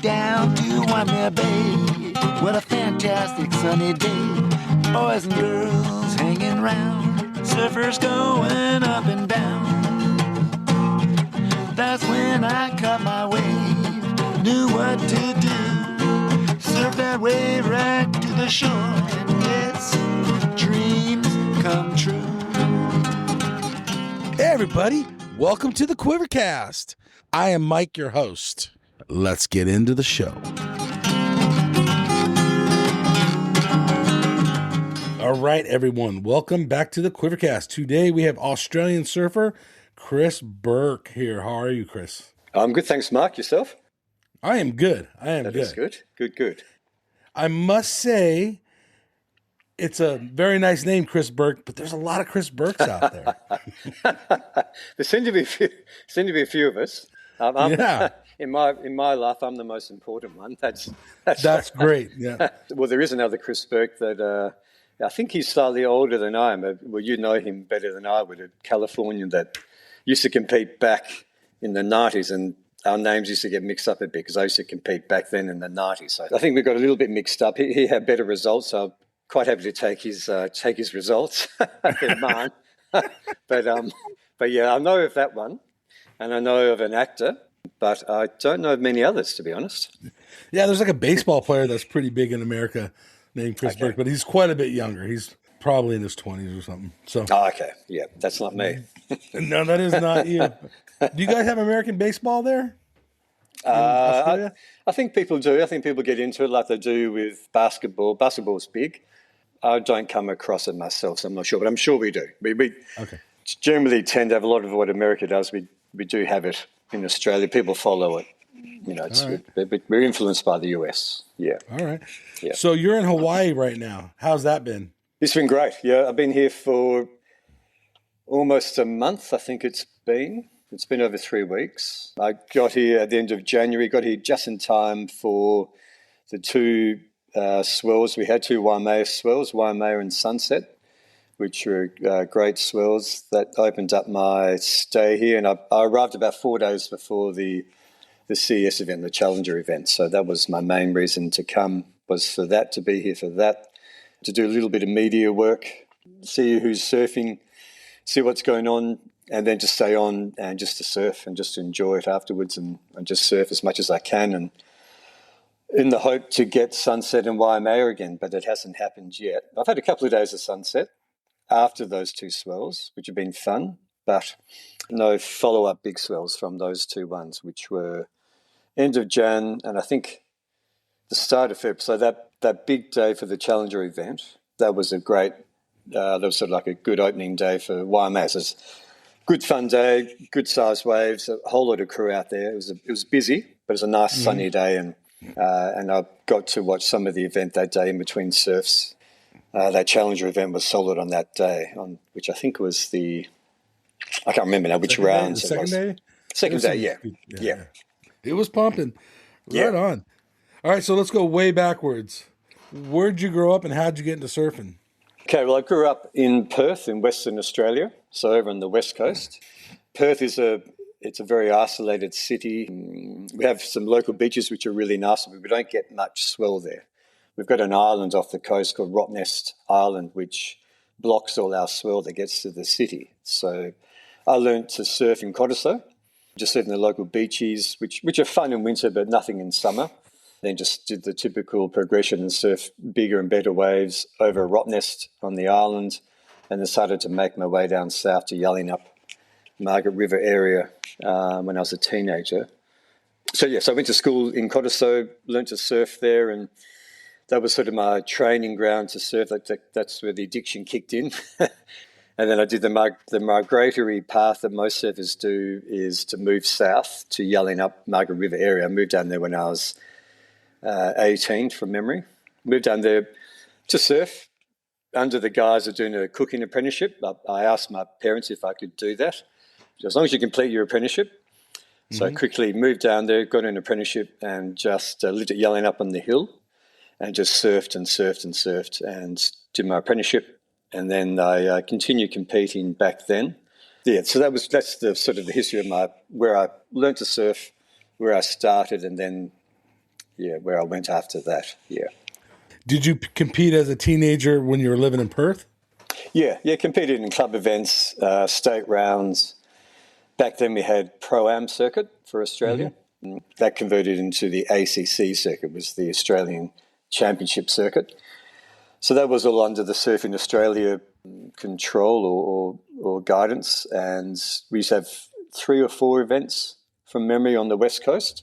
down to Waimea Bay. What a fantastic sunny day. Boys and girls hanging round, surfers going up and down. That's when I caught my wave, knew what to do. Surf that wave right to the shore, and yes, dreams come true. Hey everybody, welcome to the Quivercast. I am Mike, your host. Let's get into the show. All right, everyone, welcome back to the Quivercast. Today we have Australian surfer Chris Burke here. How are you, Chris? I'm good, thanks, Mark. Yourself? I am good. That is good. Good. I must say, it's a very nice name, Chris Burke, but there's a lot of Chris Burkes out there. There seem to be a few of us. Yeah. In my life, I'm the most important one. That's great. Yeah. Well, there is another Chris Burke that I think he's slightly older than I am. Well, you know him better than I would. A Californian that used to compete back in the 90s, and our names used to get mixed up a bit because I used to compete back then in the 90s. So I think we got a little bit mixed up. He had better results, so I'm quite happy to take his results than mine. But yeah, I know of that one, and I know of an actor, but I don't know of many others, to be honest. Yeah, there's like a baseball player that's pretty big in America named Chris Burke, but he's quite a bit younger. He's probably in his 20s or something. So. Oh, okay. Yeah, that's not me. No, that is not you. Do you guys have American baseball there? I think people do. I think people get into it like they do with basketball. Basketball's big. I don't come across it myself, so I'm not sure, but I'm sure we do. We generally tend to have a lot of what America does. We do have it in Australia. People follow it. You know, we're influenced by the US. Yeah. All right. Yeah. So you're in Hawaii right now. How's that been? It's been great. Yeah, I've been here for almost a month, I think it's been. It's been over 3 weeks. I got here at the end of January, got here just in time for the two swells. We had two Waimea swells, Waimea and Sunset, which were great swells. That opened up my stay here, and I arrived about 4 days before the CES event, the Challenger event. So that was my main reason to come, was for that, to be here for that, to do a little bit of media work, see who's surfing, see what's going on, and then just stay on and just to surf and just to enjoy it afterwards and just surf as much as I can, and in the hope to get Sunset and Waimea again, but it hasn't happened yet. I've had a couple of days of Sunset after those two swells, which have been fun, but no follow-up big swells from those two ones, which were end of Jan and I think the start of Feb. So that big day for the Challenger event, that was a great, that was sort of like a good opening day for Waimea. So it's a good fun day, good sized waves, a whole lot of crew out there. It was busy, but it was a nice sunny day, and I got to watch some of the event that day in between surfs. That Challenger event was solid on that day, on which I think was I can't remember now which rounds it was. Second day, yeah. It was pumping. Right on. All right, so let's go way backwards. Where'd you grow up and how'd you get into surfing? Okay, well, I grew up in Perth in Western Australia, so over on the west coast. Perth it's a very isolated city. We have some local beaches which are really nice, but we don't get much swell there. We've got an island off the coast called Rottnest Island, which blocks all our swell that gets to the city. So I learned to surf in Cottesloe, just surfing the local beaches, which are fun in winter, but nothing in summer. Then just did the typical progression and surf bigger and better waves over Rottnest on the island, and then started to make my way down south to Yallingup, Margaret River area when I was a teenager. So I went to school in Cottesloe, learned to surf there, and that was sort of my training ground to surf. That's where the addiction kicked in. And then I did the migratory path that most surfers do, is to move south to Yallingup, Margaret River area. I moved down there when I was 18 from memory. Moved down there to surf under the guise of doing a cooking apprenticeship. I asked my parents if I could do that, as long as you complete your apprenticeship. Mm-hmm. So I quickly moved down there, got an apprenticeship, and just lived at Yallingup on the hill and just surfed and did my apprenticeship. And then I continued competing back then. Yeah, so that's the sort of the history of where I learned to surf, where I started, and then where I went after that. Yeah. Did you compete as a teenager when you were living in Perth? Yeah, competed in club events, state rounds. Back then we had Pro-Am circuit for Australia. Mm-hmm. That converted into the ACC circuit, was the Australian Championship circuit. So that was all under the Surfing Australia control or guidance. And we used to have 3 or 4 events from memory on the West Coast.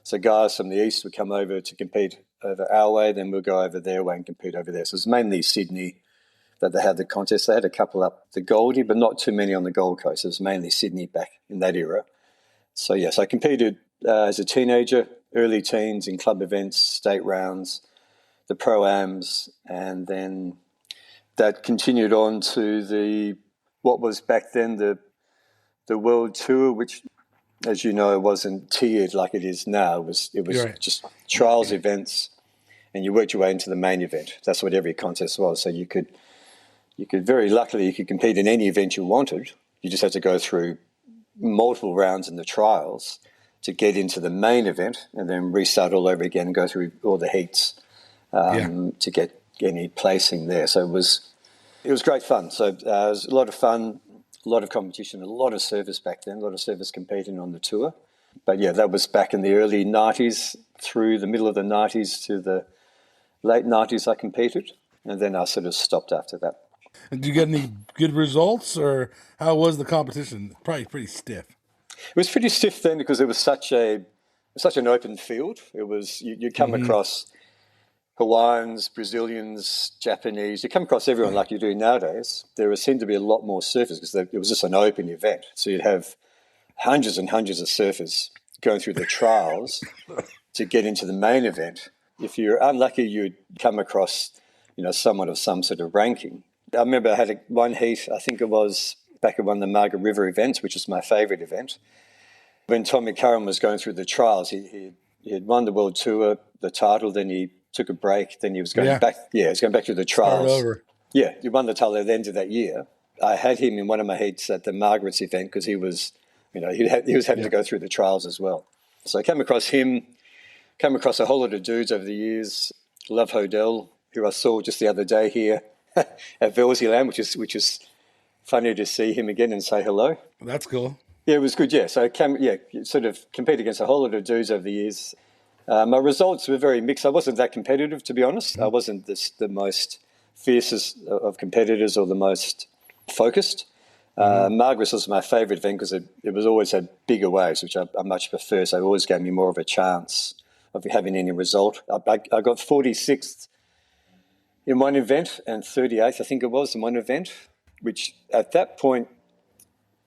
So guys from the East would come over to compete over our way, then we'll go over their way and compete over there. So it's mainly Sydney that they had the contest. They had a couple up the Goldie, but not too many on the Gold Coast. It was mainly Sydney back in that era. So, yes, I competed as a teenager, early teens in club events, state rounds, the Pro-Ams, and then that continued on to what was back then the World Tour, which, as you know, wasn't tiered like it is now. It was Right. just trials events, and you worked your way into the main event. That's what every contest was. So you could very luckily you could compete in any event you wanted. You just had to go through multiple rounds in the trials to get into the main event, and then restart all over again and go through all the heats to get any placing there. So it was great fun. So it was a lot of fun, a lot of competition, a lot of surfers back then, a lot of surfers competing on the tour. But yeah, that was back in the early 90s through the middle of the 90s to the late 90s I competed, and then I sort of stopped after that. And did you get any good results, or how was the competition? Probably pretty stiff. It was pretty stiff then because it was such an open field. It was you come across Hawaiians, Brazilians, Japanese. You come across everyone like you do nowadays. There seemed to be a lot more surfers because it was just an open event. So you'd have hundreds and hundreds of surfers going through the trials to get into the main event. If you're unlucky, you'd come across, someone of some sort of ranking. I remember I had one heat, I think it was back at one of the Margaret River events, which is my favourite event. When Tommy Curran was going through the trials, he had won the World Tour, the title, then he took a break, then he was going back. Yeah, he was going back through the trials. Start over. Yeah, he won the title at the end of that year. I had him in one of my heats at the Margaret's event because he was, he was having to go through the trials as well. So I came across him, came across a whole lot of dudes over the years. Love Hodel, who I saw just the other day here at Velsyland, which is funny to see him again and say hello. That's cool. Yeah, it was good. Yeah, so sort of compete against a whole lot of dudes over the years. My results were very mixed. I wasn't that competitive, to be honest. I wasn't the most fiercest of competitors or the most focused. Margaret's was my favourite event because it was always had bigger waves, which I much prefer. So it always gave me more of a chance of having any result. I got 46th in one event and 38th, I think it was, in one event, which at that point,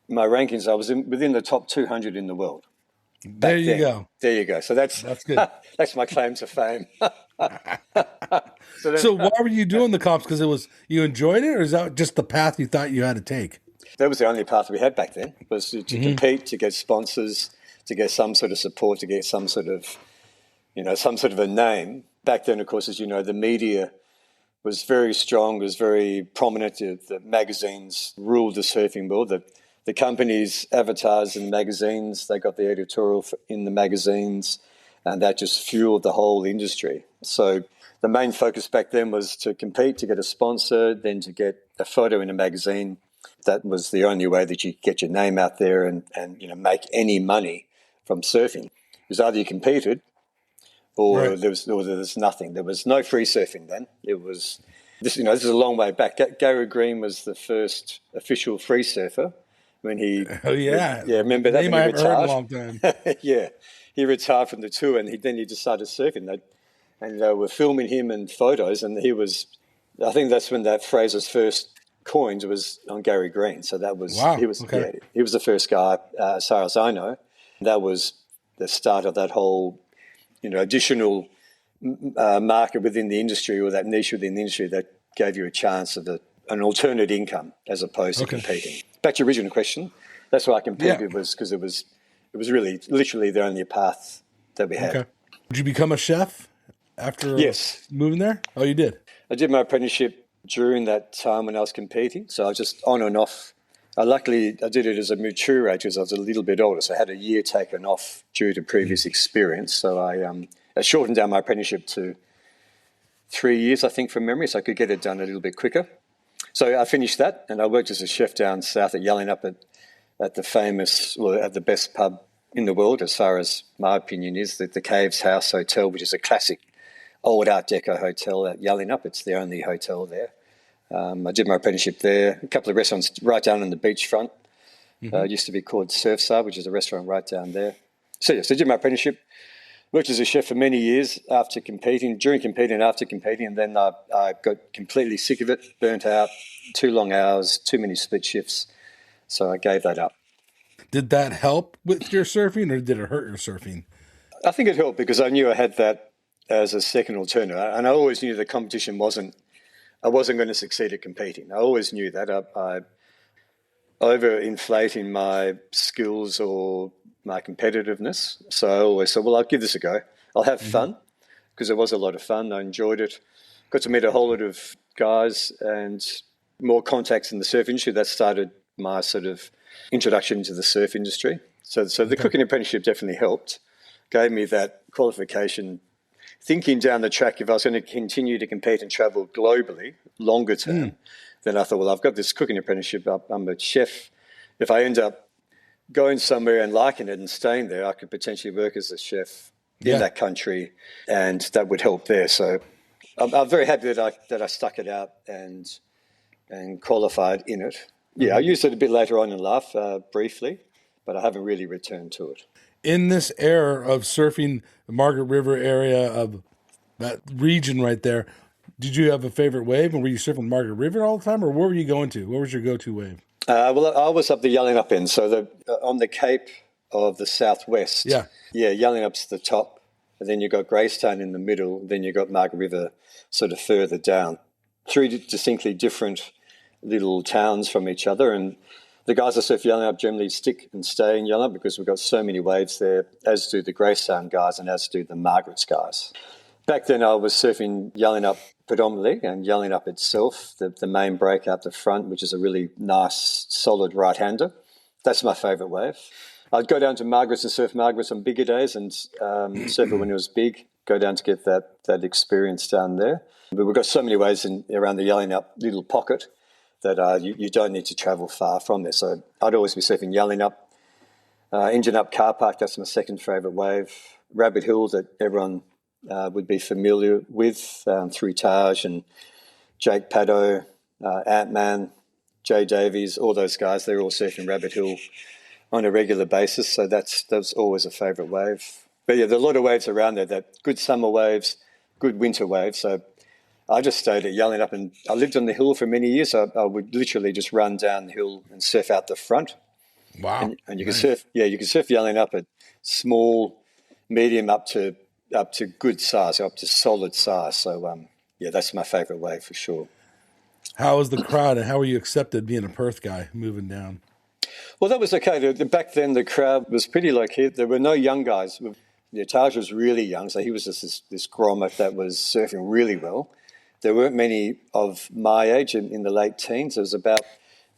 my rankings, I was within the top 200 in the world. There you go. There you go. So that's good. That's my claim to fame. So why were you doing the comps? Because you enjoyed it, or is that just the path you thought you had to take? That was the only path we had back then, was to compete, to get sponsors, to get some sort of support, to get some sort of a name. Back then, of course, as you know, the media was very strong, was very prominent. The magazines ruled the surfing world. The companies advertised in the magazines. They got the editorial in the magazines, and that just fueled the whole industry. So the main focus back then was to compete, to get a sponsor, then to get a photo in a magazine. That was the only way that you could get your name out there and make any money from surfing. It was either you competed or there was nothing. There was no free surfing then. It was this is a long way back. Gary Green was the first official free surfer when he. Oh yeah, remember that? Name when I he haven't heard in retired? a long time. Yeah, he retired from the tour and then he just started surfing. And they were filming him and photos, and he was. I think that's when that phrase was first coined, was on Gary Green. So that was he was he was the first guy, as far as I know. That was the start of that whole additional market within the industry, or that niche within the industry that gave you a chance of an alternate income as opposed to competing. Back to your original question, that's why I competed was because it was really literally the only path that we had. Okay. Did you become a chef after Yes. moving there? Oh, you did? I did my apprenticeship during that time when I was competing, so I was just on and off. Luckily, I did it as a mature age because I was a little bit older, so I had a year taken off due to previous experience. So I I shortened down my apprenticeship to 3 years, I think, from memory, so I could get it done a little bit quicker. So I finished that, and I worked as a chef down south at Yallingup at the famous, well, at the best pub in the world, as far as my opinion is, the Caves House Hotel, which is a classic old Art Deco hotel at Yallingup. It's the only hotel there. I did my apprenticeship there. A couple of restaurants right down on the beachfront. It used to be called Surfside, which is a restaurant right down there. So I did my apprenticeship. Worked as a chef for many years after competing, during competing and after competing, and then I got completely sick of it, burnt out, too long hours, too many split shifts. So I gave that up. Did that help with your surfing, or did it hurt your surfing? I think it helped because I knew I had that as a second alternative, and I always knew the competition I wasn't going to succeed at competing. I always knew that. I overinflating my skills or my competitiveness. So I always said, well, I'll give this a go. I'll have fun, because it was a lot of fun. I enjoyed it. Got to meet a whole lot of guys and more contacts in the surf industry. That started my sort of introduction to the surf industry. So the cooking apprenticeship definitely helped, gave me that qualification. Thinking down the track, if I was going to continue to compete and travel globally, longer term, then I thought, well, I've got this cooking apprenticeship. I'm a chef. If I end up going somewhere and liking it and staying there, I could potentially work as a chef in that country, and that would help there. So I'm very happy that I stuck it out and qualified in it. Yeah, I used it a bit later on in life, briefly, but I haven't really returned to it. In this era of surfing the Margaret River area of that region right there, did you have a favorite wave? And were you surfing Margaret River all the time, or where were you going to? What was your go-to wave? Well, I was up the Yallingup end, so on the Cape of the southwest. Yeah, Yallingup's the top, and then you've got Greystown in the middle, then you've got Margaret River sort of further down. Three distinctly different little towns from each other, and the guys that surf Yallingup generally stick and stay in Yallingup because we've got so many waves there, as do the Greystown guys and as do the Margaret's guys. Back then I was surfing Yallingup predominantly, and Yallingup itself, the main break out the front, which is a really nice, solid right-hander. That's my favourite wave. I'd go down to Margaret's and surf Margaret's on bigger days and surf it when it was big, go down to get that experience down there. But we've got so many waves around the Yallingup little pocket that you don't need to travel far from there. So I'd always be surfing Yallingup. Engine Up Car Park, that's my second favourite wave. Rabbit Hill, that everyone would be familiar with through Taj and Jake Paddo, Ant-Man, Jay Davies, all those guys. They're all surfing Rabbit Hill on a regular basis, so that's always a favourite wave. But yeah, there are a lot of waves around there, that good summer waves, good winter waves. So I just stayed at Yallingup, and I lived on the hill for many years. So I would literally just run down the hill and surf out the front. Wow! And you can surf. Yeah, you can surf Yallingup at small, medium, up to good size, up to solid size. So yeah, that's my favourite wave for sure. How was the crowd, and how were you accepted being a Perth guy moving down? Well, that was okay. Back then, the crowd was pretty low key. There were no young guys. Taj was really young, so he was just this grommet that was surfing really well. There weren't many of my age in the late teens. There was about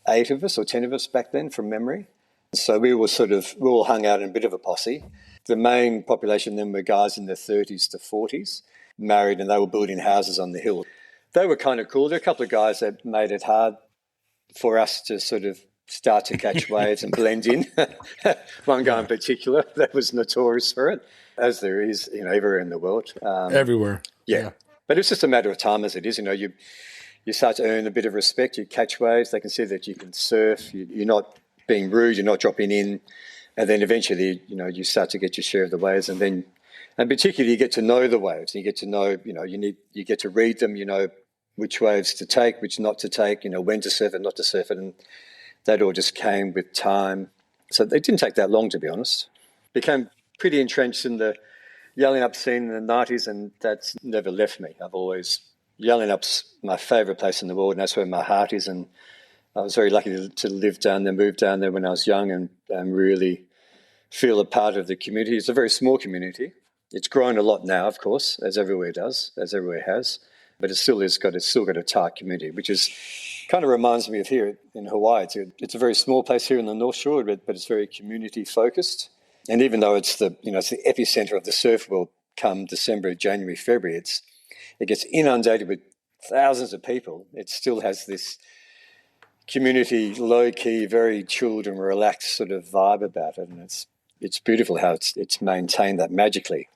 8 of us or 10 of us back then from memory. So we all hung out in a bit of a posse. The main population then were guys in their 30s to 40s, married, and they were building houses on the hill. They were kind of cool. There were a couple of guys that made it hard for us to sort of start to catch waves and blend in. One guy in particular that was notorious for it, as there is, everywhere in the world. Everywhere. Yeah. But it's just a matter of time as it is. You start to earn a bit of respect. You catch waves. They can see that you can surf. You're not being rude. You're not dropping in. And then eventually, you start to get your share of the waves. And particularly you get to know the waves. You get to know, you get to read them, which waves to take, which not to take, when to surf it, not to surf it. And that all just came with time. So it didn't take that long, to be honest. Became pretty entrenched in the Yallingup scene in the 90s, and that's never left me. Yallingup's my favourite place in the world, and that's where my heart is. And I was very lucky to live down there, move down there when I was young, and really feel a part of the community. It's a very small community. It's grown a lot now, of course, as everywhere does, as everywhere has. But it's still got a tight community, which is kind of reminds me of here in Hawaii. It's a very small place here in the North Shore, but it's very community focused. And even though it's the epicenter of the surf world, come December, January, February, it gets inundated with thousands of people. It still has this community, low-key, very chilled and relaxed sort of vibe about it, and it's beautiful how it's maintained that magically.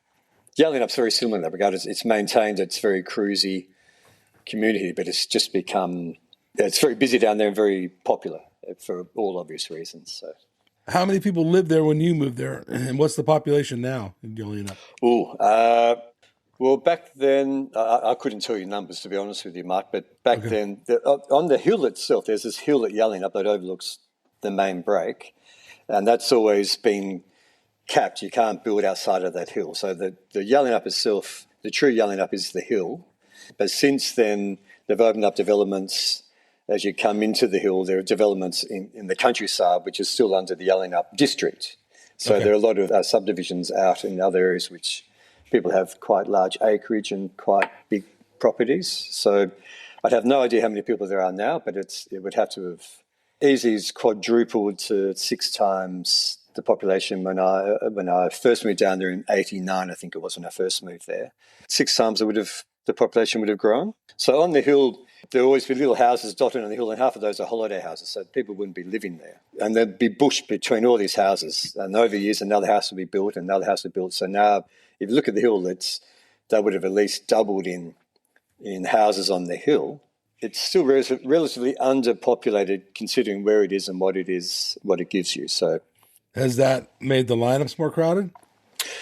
Yallinup's very similar in that regard. It's maintained its very cruisy community, but it's just become, it's very busy down there and very popular for all obvious reasons. So, How many people lived there when you moved there, and what's the population now in Yallinup? Well, back then, I couldn't tell you numbers, to be honest with you, Mark, but back then, on the hill itself, there's this hill at Yallinup that overlooks the main break, and that's always been capped. You can't build outside of that hill. So the Yallinup itself, the true Yallinup is the hill, but since then, they've opened up developments. As you come into the hill, there are developments in the countryside, which is still under the Yallinup district. So there are a lot of subdivisions out in other areas which people have quite large acreage and quite big properties. So I'd have no idea how many people there are now, but it would have to have easily quadrupled to 6 times the population when I first moved down there in '89. I think it was when I first moved there. 6 times the population would have grown. So on the hill, there would always be little houses dotted on the hill, and half of those are holiday houses, so people wouldn't be living there. And there'd be bush between all these houses, and over years another house would be built, and another house would be built. So now, if you look at the hill, they would have at least doubled in houses on the hill. It's still relatively underpopulated considering where it is and what it gives you. So, has that made the lineups more crowded?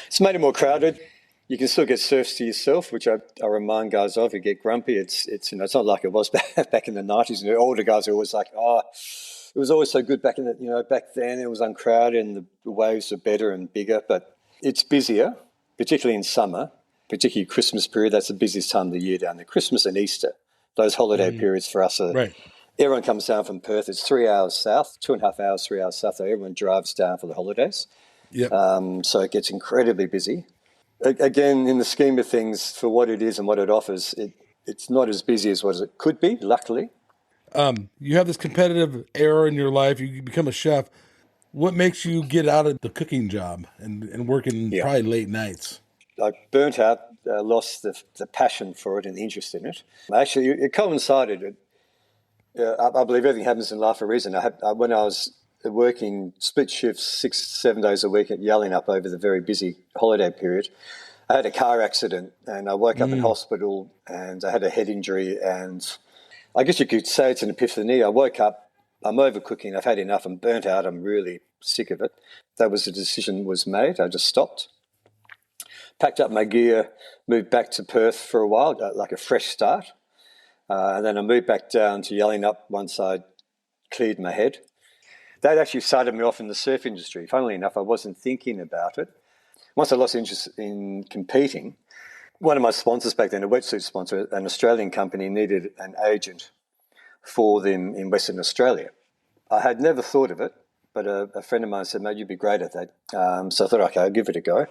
It's made it more crowded. You can still get surfs to yourself, which I remind guys of. You get grumpy. It's not like it was back in the 90s. And the older guys are always like, it was always so good back then. It was uncrowded and the waves were better and bigger. But it's busier, particularly in summer, particularly Christmas period. That's the busiest time of the year down there. Christmas and Easter, those holiday periods for us are. Right. Everyone comes down from Perth. It's 3 hours south, 2.5 hours, 3 hours south. So everyone drives down for the holidays. Yep. So it gets incredibly busy. Again, in the scheme of things, for what it is and what it offers, it's not as busy as what it could be, luckily. You have this competitive era in your life. You become a chef. What makes you get out of the cooking job and working probably late nights? I burnt out, lost the passion for it and the interest in it. Actually, it coincided. I believe everything happens in life for a reason. When I was working split shifts 6-7 days a week at Yallinup over the very busy holiday period, I had a car accident and I woke up in hospital and I had a head injury, and I guess you could say it's an epiphany. I woke up, I'm overcooking, I've had enough, I'm burnt out, I'm really sick of it. That was the decision was made. I just stopped, packed up my gear, moved back to Perth for a while, like a fresh start. And then I moved back down to Yallinup once I'd cleared my head. That actually started me off in the surf industry. Funnily enough, I wasn't thinking about it. Once I lost interest in competing, one of my sponsors back then, a wetsuit sponsor, an Australian company, needed an agent for them in Western Australia. I had never thought of it, but a friend of mine said, mate, you'd be great at that. So I thought, okay, I'll give it a go.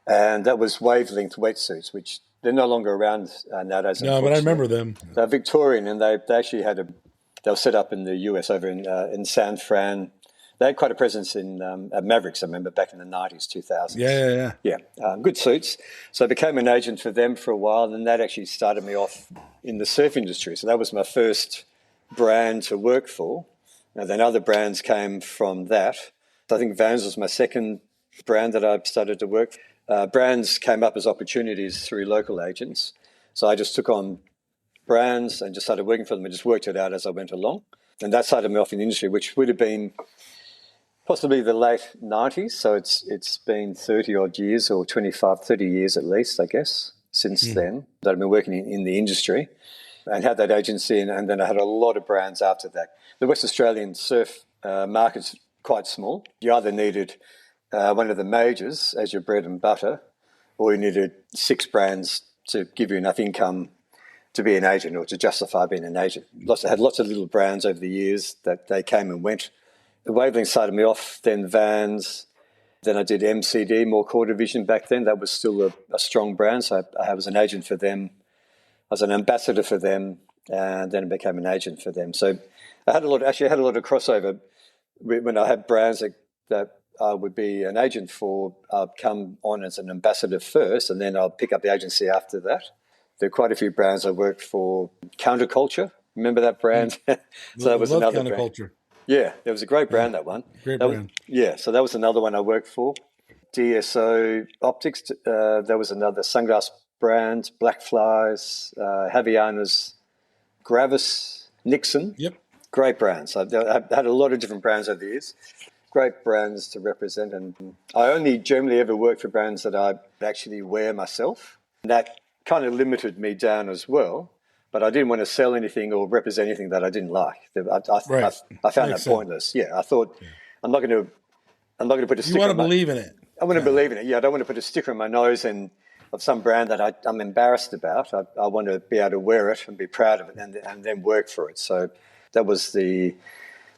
And that was Wavelength Wetsuits, which they're no longer around nowadays. No, but I remember them. They're Victorian, and they actually had they were set up in the US over in San Fran. They had quite a presence in at Mavericks, I remember, back in the 90s, 2000s. Yeah. Good suits. So I became an agent for them for a while, and that actually started me off in the surf industry. So that was my first brand to work for. And then other brands came from that. So I think Vans was my second brand that I started to work for. Brands came up as opportunities through local agents. So I just took on brands and just started working for them and just worked it out as I went along. And that started me off in the industry, which would have been possibly the late 90s. So it's been 30 odd years, or 25, 30 years at least, I guess, since then that I've been working in the industry and had that agency. And then I had a lot of brands after that. The West Australian surf market's quite small. You either needed one of the majors as your bread and butter, or you needed 6 brands to give you enough income to be an agent or to justify being an agent. I had lots of little brands over the years that they came and went. The Wavelength started me off, then Vans, then I did MCD, more core division back then. That was still a strong brand, so I was an agent for them. I was an ambassador for them, and then I became an agent for them. So I had a lot of crossover when I had brands that I would be an agent for, I'd come on as an ambassador first, and then I'll pick up the agency after that. There are quite a few brands I worked for. Counterculture, remember that brand? So that was Love another brand. counterculture. Yeah, it was a great brand, that one. Great That brand. so that was another one I worked for. DSO Optics, there was another sunglass brand. Black Flies, Havaianas, Gravis, Nixon. Yep. Great brands. I've had a lot of different brands over the years. Great brands to represent. And I only generally ever worked for brands that I actually wear myself. And that kind of limited me down as well. But I didn't want to sell anything or represent anything that I didn't like. I found that pointless. Yeah, I thought I'm not going to put a sticker. You want to believe in it. I want to believe in it. Yeah, I don't want to put a sticker on my nose and of some brand that I'm embarrassed about. I want to be able to wear it and be proud of it and then work for it. So that was the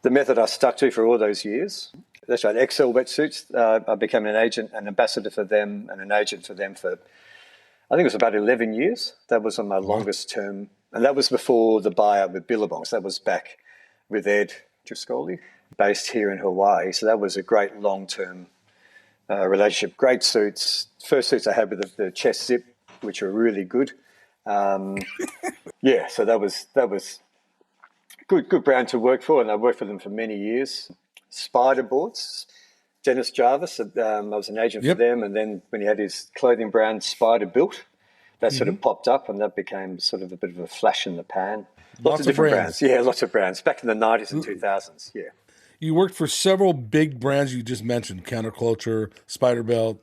method I stuck to for all those years. That's right. XL Wetsuits. I became an agent, an ambassador for them, and an agent for them for, I think it was about 11 years. That was on my longest term. And that was before the buyout with Billabongs. That was back with Ed Triscoli, based here in Hawaii. So that was a great long-term relationship. Great suits. First suits I had with the chest zip, which were really good. Yeah, so that was good brand to work for, and I worked for them for many years. Spider Boards, Dennis Jarvis, I was an agent for them, and then when he had his clothing brand Spider Built, that sort of popped up, and that became sort of a bit of a flash in the pan. Lots of different brands. Yeah, lots of brands. Back in the 90s and 2000s, yeah. You worked for several big brands you just mentioned, Counterculture, Spider Belt.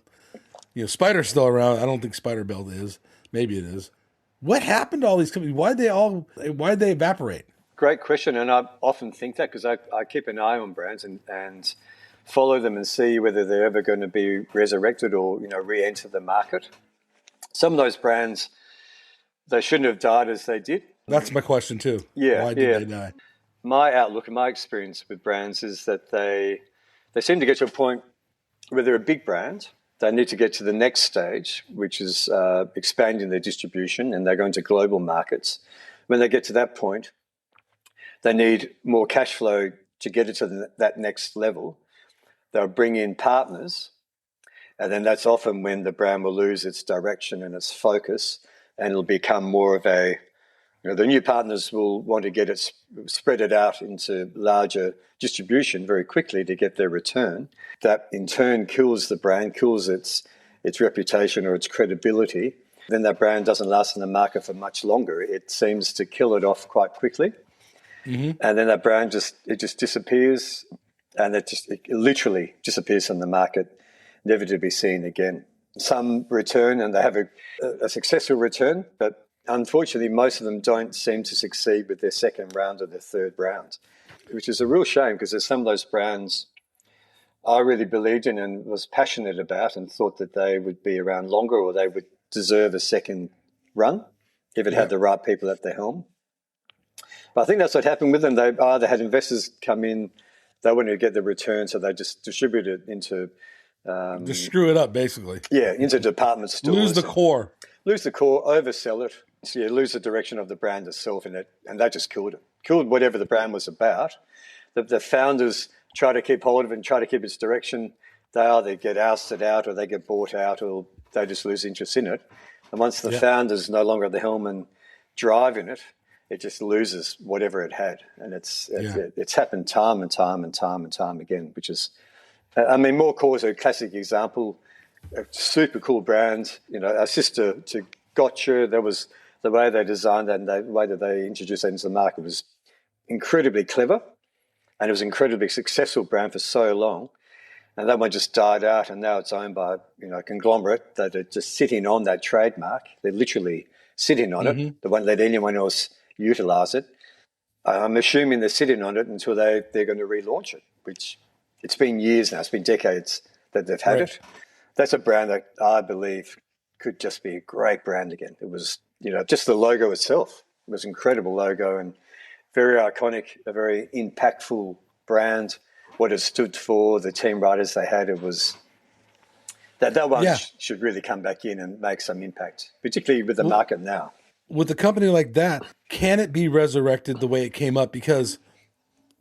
You know, Spider's still around. I don't think Spider Belt is. Maybe it is. What happened to all these companies? Why'd they evaporate? Great question, and I often think that because I keep an eye on brands and follow them and see whether they're ever going to be resurrected or, re-enter the market. Some of those brands, they shouldn't have died as they did. That's my question too. Yeah, why did they die? My outlook and my experience with brands is that they seem to get to a point where they're a big brand. They need to get to the next stage, which is expanding their distribution, and they're going to global markets. When they get to that point, they need more cash flow to get it to that next level. They'll bring in partners, and then that's often when the brand will lose its direction and its focus, and it'll become more of a, the new partners will want to get it, spread it out into larger distribution very quickly to get their return. That in turn kills the brand, kills its reputation or its credibility. Then that brand doesn't last in the market for much longer. It seems to kill it off quite quickly. Mm-hmm. And then that brand just disappears, and it literally disappears from the market, never to be seen again. Some return and they have a successful return, but unfortunately most of them don't seem to succeed with their second round or their third round, which is a real shame because there's some of those brands I really believed in and was passionate about and thought that they would be around longer or they would deserve a second run if it had the right people at the helm. But I think that's what happened with them. They either had investors come in, they wanted to get the return, so they just distributed it into... just screw it up, basically. Yeah, into department stores. Lose the core. Lose the core, oversell it. So lose the direction of the brand itself in it, and that just killed it. Killed whatever the brand was about. The founders try to keep hold of it and try to keep its direction. They either get ousted out or they get bought out or they just lose interest in it. And once the founders no longer at the helm and drive in it, it just loses whatever it had. And it's happened time and time and time and time again, which is, Morecore is a classic example, a super cool brand, a sister to Gotcha. That was the way they designed that and the way that they introduced that into the market was incredibly clever, and it was an incredibly successful brand for so long. And that one just died out, and now it's owned by a conglomerate that are just sitting on that trademark. They're literally sitting on it. They won't let anyone else utilize it. I'm assuming they're sitting on it until they're going to relaunch it, which it's been years now. It's been decades that they've had it. That's a brand that I believe could just be a great brand again. It was, just the logo itself. It was an incredible logo and very iconic, a very impactful brand. What it stood for, the team riders they had, it was that one should really come back in and make some impact, particularly with the market now. With a company like that, can it be resurrected the way it came up? Because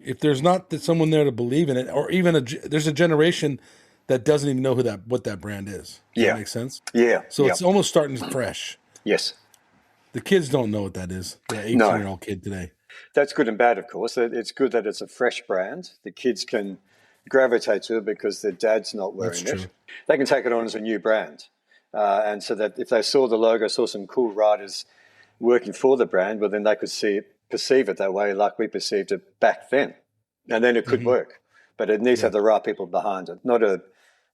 If there's not someone there to believe in it, or even there's a generation that doesn't even know what that brand is. Does that make sense? Yeah. So it's almost starting fresh. Yes. The kids don't know what that is. The 18-year-old kid today. That's good and bad, of course. It's good that it's a fresh brand. The kids can gravitate to it because their dad's not wearing it. They can take it on as a new brand. And so that if they saw the logo, saw some cool riders working for the brand, well, then they could perceive it that way like we perceived it back then. And then it could work. But it needs to have the right people behind it, not a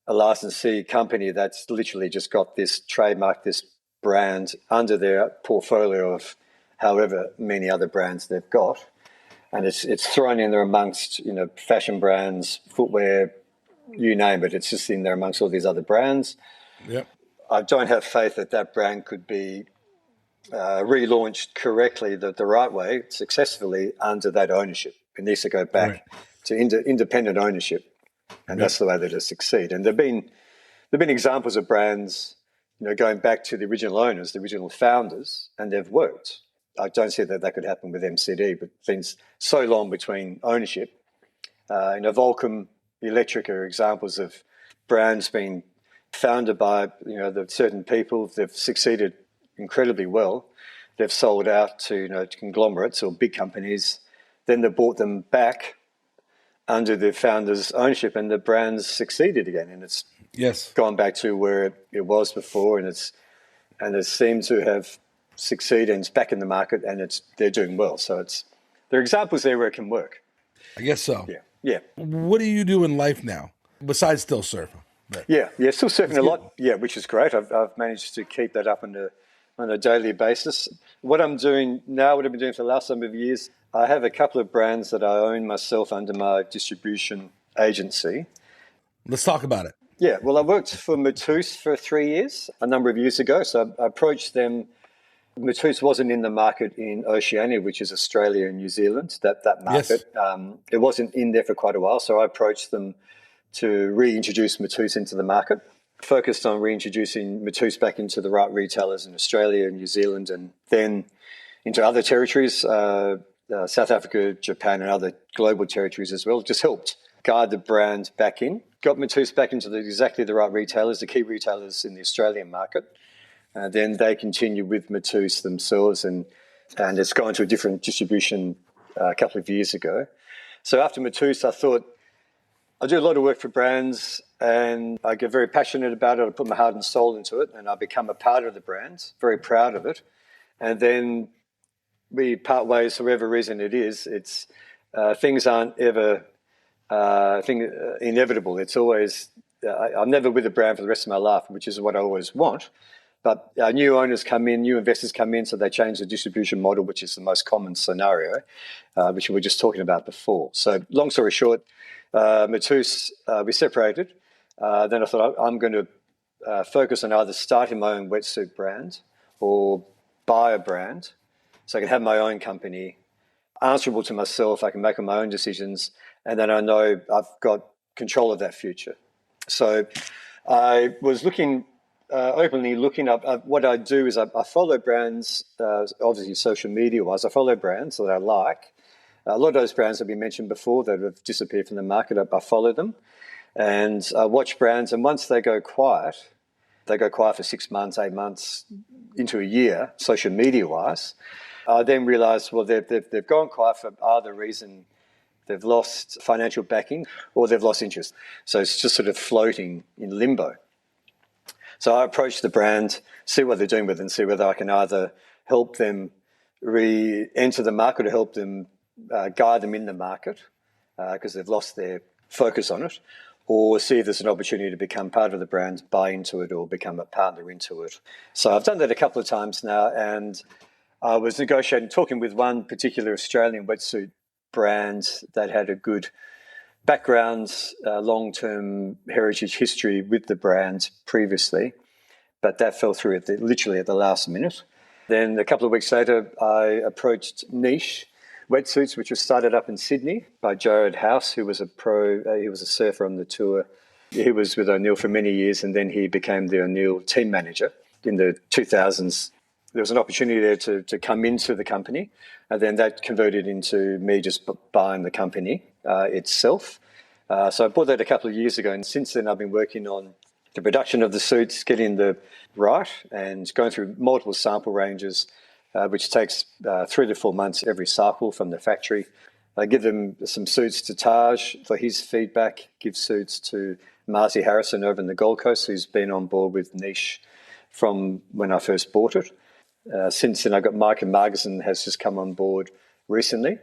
licensee company that's literally just got this trademark, this brand under their portfolio of however many other brands they've got. And it's thrown in there amongst, fashion brands, footwear, you name it. It's just in there amongst all these other brands. Yep. I don't have faith that brand could be relaunched correctly, the right way, successfully under that ownership. It needs to go back to independent ownership, and that's the way that it'll succeed. And there've been examples of brands, going back to the original owners, the original founders, and they've worked. I don't see that could happen with MCD, but it's been so long between ownership. Volcom, Electric are examples of brands being founded by the certain people. They've succeeded incredibly well. They've sold out to conglomerates or big companies. Then they bought them back under the founders' ownership, and the brands succeeded again. And it's gone back to where it was before, and it seems to have succeeded, and it's back in the market, and they're doing well. So there are examples there where it can work. I guess so. Yeah. What do you do in life now besides still surfing? Still surfing a lot. Yeah, which is great. I've managed to keep that up on a daily basis. What I'm doing now, what I've been doing for the last number of years, I have a couple of brands that I own myself under my distribution agency. Let's talk about it. Yeah, well, I worked for Matus for 3 years, a number of years ago. So I approached them. Matus wasn't in the market in Oceania, which is Australia and New Zealand, that market. Yes. It wasn't in there for quite a while, so I approached them to reintroduce Matus into the market, focused on reintroducing Matus back into the right retailers in Australia and New Zealand, and then into other territories, South Africa, Japan, and other global territories as well. It just helped guide the brand back in, got Matus back into exactly the right retailers, the key retailers in the Australian market. Then they continue with Matus themselves, and it's gone to a different distribution a couple of years ago. So after Matus, I thought, I do a lot of work for brands, and I get very passionate about it. I put my heart and soul into it, and I become a part of the brand, very proud of it. And then we part ways for whatever reason it is. It's things aren't ever inevitable. It's always, I'm never with a brand for the rest of my life, which is what I always want. But new owners come in, new investors come in, so they change the distribution model, which is the most common scenario, which we were just talking about before. So long story short, Matus, we separated. Then I thought I'm going to focus on either starting my own wetsuit brand or buy a brand so I can have my own company, answerable to myself. I can make my own decisions, and then I know I've got control of that future. So I was openly looking up. What I do is I follow brands, obviously social media-wise. I follow brands that I like. A lot of those brands that we mentioned before that have disappeared from the market, I follow them. And I watch brands, and once they go quiet for 6 months, 8 months, into a year, social media-wise, I then realise, well, they've gone quiet for either reason. They've lost financial backing or they've lost interest. So it's just sort of floating in limbo. So I approach the brand, see what they're doing with it, and see whether I can either help them re-enter the market or help them guide them in the market because they've lost their focus on it, or see if there's an opportunity to become part of the brand, buy into it, or become a partner into it. So I've done that a couple of times now, and I was talking with one particular Australian wetsuit brand that had a good background, long-term heritage history with the brand previously, but that fell through literally at the last minute. Then a couple of weeks later, I approached Niche Wetsuits, which was started up in Sydney by Jared House, who was a pro. He was a surfer on the tour. He was with O'Neill for many years, and then he became the O'Neill team manager in the 2000s, there was an opportunity there to come into the company, and then that converted into me just buying the company itself. So I bought that a couple of years ago, and since then I've been working on the production of the suits, getting the right, and going through multiple sample ranges, which takes 3 to 4 months every cycle from the factory. I give them some suits to Taj for his feedback, give suits to Marcy Harrison over in the Gold Coast, who's been on board with Niche from when I first bought it. Since then, I've got Mike and Margison has just come on board recently.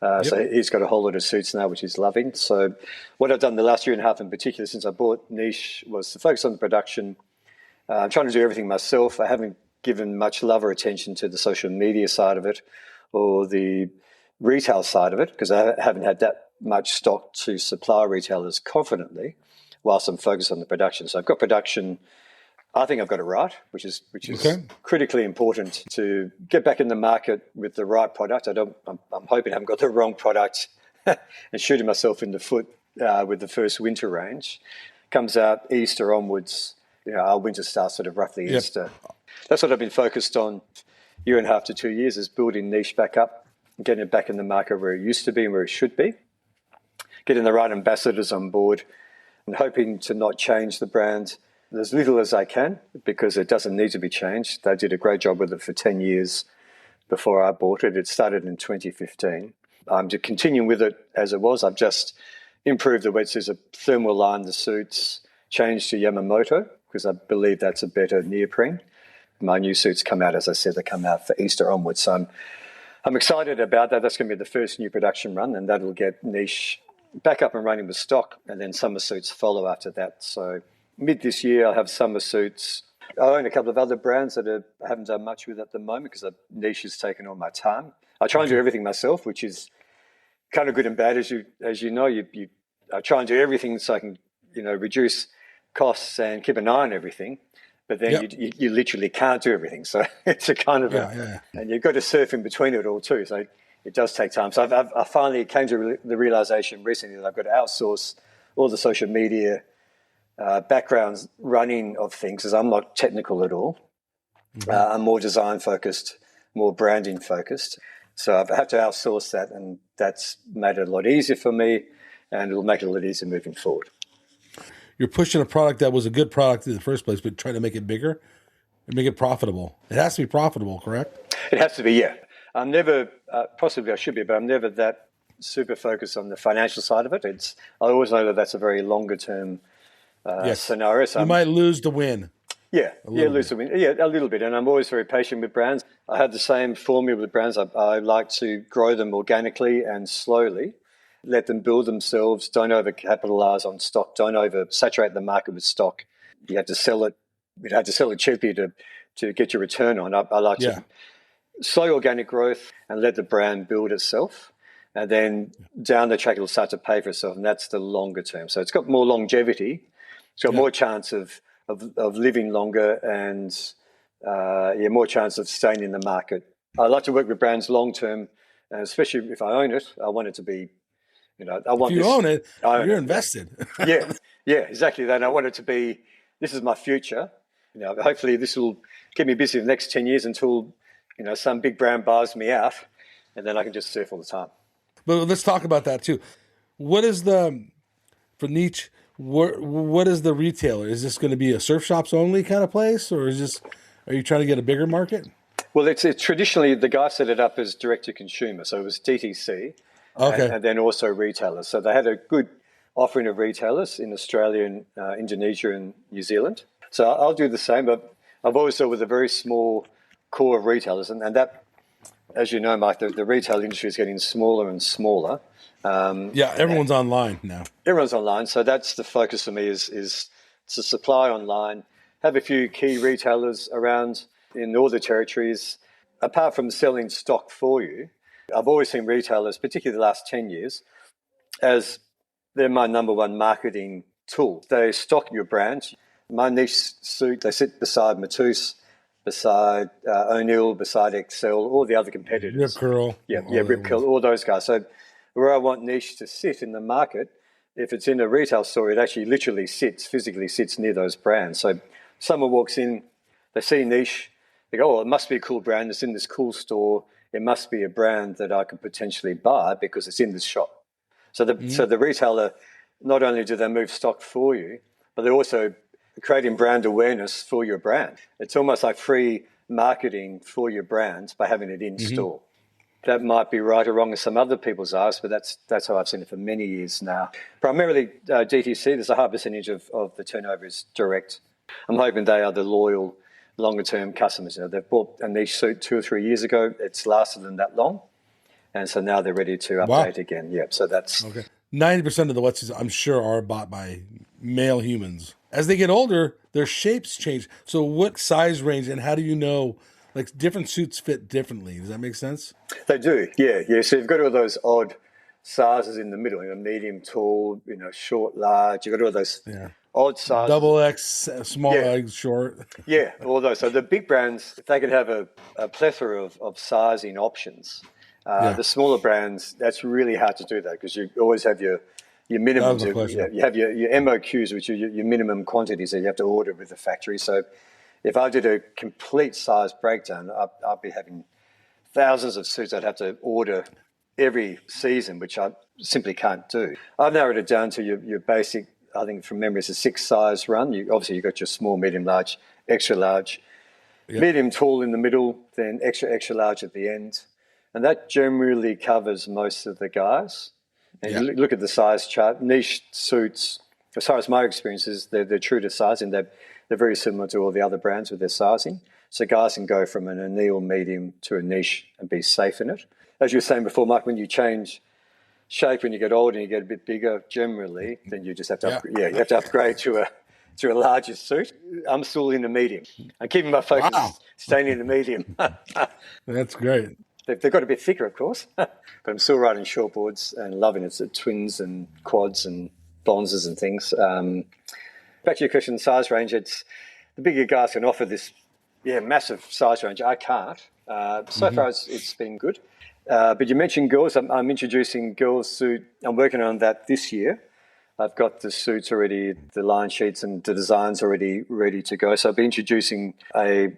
So he's got a whole lot of suits now, which he's loving. So what I've done the last year and a half in particular since I bought Niche was to focus on the production. I'm trying to do everything myself. I haven't given much love or attention to the social media side of it or the retail side of it, because I haven't had that much stock to supply retailers confidently whilst I'm focused on the production. So I've got production. I think I've got it right, which is critically important to get back in the market with the right product. I'm hoping I haven't got the wrong product and shooting myself in the foot with the first winter range. Comes out Easter onwards. Our winter starts sort of roughly Easter. That's what I've been focused on 1.5 to 2 years, is building Niche back up, getting it back in the market where it used to be and where it should be, getting the right ambassadors on board, and hoping to not change the brand as little as I can, because it doesn't need to be changed. They did a great job with it for 10 years before I bought it. It started in 2015. I'm just continuing with it as it was. I've just improved the wetsuits, thermal lined the suits, changed to Yamamoto, because I believe that's a better neoprene. My new suits come out, as I said, they come out for Easter onwards. So I'm excited about that. That's going to be the first new production run, and that'll get Niche back up and running with stock, and then summer suits follow after that. So mid this year, I'll have summer suits. I own a couple of other brands that I haven't done much with at the moment because Niche has taken all my time. I try and do everything myself, which is kind of good and bad, as you know. I try and do everything so I can reduce costs and keep an eye on everything. But then you literally can't do everything. So it's a kind of and you've got to surf in between it all too. So it does take time. So I finally came to the realization recently that I've got to outsource all the social media backgrounds running of things, because I'm not technical at all. Mm-hmm. I'm more design focused, more branding focused. So I've had to outsource that, and that's made it a lot easier for me, and it'll make it a lot easier moving forward. You're pushing a product that was a good product in the first place, but trying to make it bigger and make it profitable. It has to be profitable, correct? It has to be, yeah. I'm never, possibly I should be, but I'm never that super focused on the financial side of it. I always know that that's a very longer term scenario. So you might lose the win. Lose the win. Yeah, a little bit. And I'm always very patient with brands. I have the same formula with brands. I like to grow them organically and slowly. Let them build themselves. Don't overcapitalize on stock. Don't oversaturate the market with stock. You have to sell it. You have to sell it cheaply to get your return on. I like to slow organic growth and let the brand build itself. And then down the track, it'll start to pay for itself. And that's the longer term. So it's got more longevity. It's got more chance of living longer and more chance of staying in the market. I like to work with brands long term, and especially if I own it, I want it to be. I want. If you own it, you're invested. Exactly that. And I want it to be, this is my future. Hopefully this will keep me busy for the next 10 years until, some big brand buys me out, and then I can just surf all the time. But let's talk about that too. What is for Niche, what is the retailer? Is this going to be a surf shops only kind of place, or are you trying to get a bigger market? Well, it's traditionally, the guy set it up as direct to consumer. So it was DTC. Okay. And then also retailers. So they had a good offering of retailers in Australia and Indonesia and New Zealand. So I'll do the same, but I've always dealt with a very small core of retailers. And that, as you know, Mike, the retail industry is getting smaller and smaller. Everyone's online now. Everyone's online. So that's the focus for me is to supply online, have a few key retailers around in all the territories. Apart from selling stock for you, I've always seen retailers, particularly the last 10 years, as they're my number one marketing tool. They stock your brand. My Niche suit, they sit beside Matus, beside O'Neill, beside Excel, all the other competitors. Rip Curl. Rip Curl, all those guys. So where I want Niche to sit in the market, if it's in a retail store, it actually physically sits near those brands. So someone walks in, they see Niche, They go, oh, it must be a cool brand. It's in this cool store. It must be a brand that I could potentially buy because it's in this shop. So the retailer, not only do they move stock for you, but they're also creating brand awareness for your brand. It's almost like free marketing for your brand by having it in store. That might be right or wrong in some other people's eyes, but that's how I've seen it for many years now. Primarily DTC, there's a high percentage of the turnover is direct. I'm hoping they are the loyal, longer-term customers. You know, they've bought a niche suit 2 or 3 years ago. It's lasted them that long. And so now they're ready to update again. Yeah, so that's... Okay. 90% of the wetsuits, I'm sure, are bought by male humans. As they get older, their shapes change. So what size range and how do you know, like, different suits fit differently? Does that make sense? They do, yeah. So you've got all those odd sizes in the middle, you know, medium, tall, you know, short, large. You've got all those odd sizes. Double X, small X, short. Yeah, all those. So the big brands, if they can have a plethora of sizing options. The smaller brands, that's really hard to do that because you always have your minimums. You have your MOQs, which are your minimum quantities that you have to order with the factory. So if I did a complete size breakdown, I'd be having thousands of suits I'd have to order every season, which I simply can't do. I've narrowed it down to your basic, I think from memory, it's a 6 size run. Obviously, you've got your small, medium, large, extra large, medium, tall in the middle, then extra, extra large at the end. And that generally covers most of the guys. And you look at the size chart, niche suits, as far as my experience is, they're true to sizing. They're very similar to all the other brands with their sizing. So guys can go from an anneal medium to a niche and be safe in it. As you were saying before, Mike, when you change shape, when you get older and you get a bit bigger generally, then you just have to you have to upgrade to a larger suit. I'm still in the medium. I'm keeping my focus staying in the medium. That's great. They've got a bit thicker, of course, but I'm still riding shortboards and loving it. So twins and quads and bonzes and things. Back to your question, size range, it's the bigger guys can offer this massive size range. I can't. So far, it's been good. But you mentioned girls. I'm introducing girls' suit. I'm working on that this year. I've got the suits already, the line sheets and the designs already ready to go. So I'll be introducing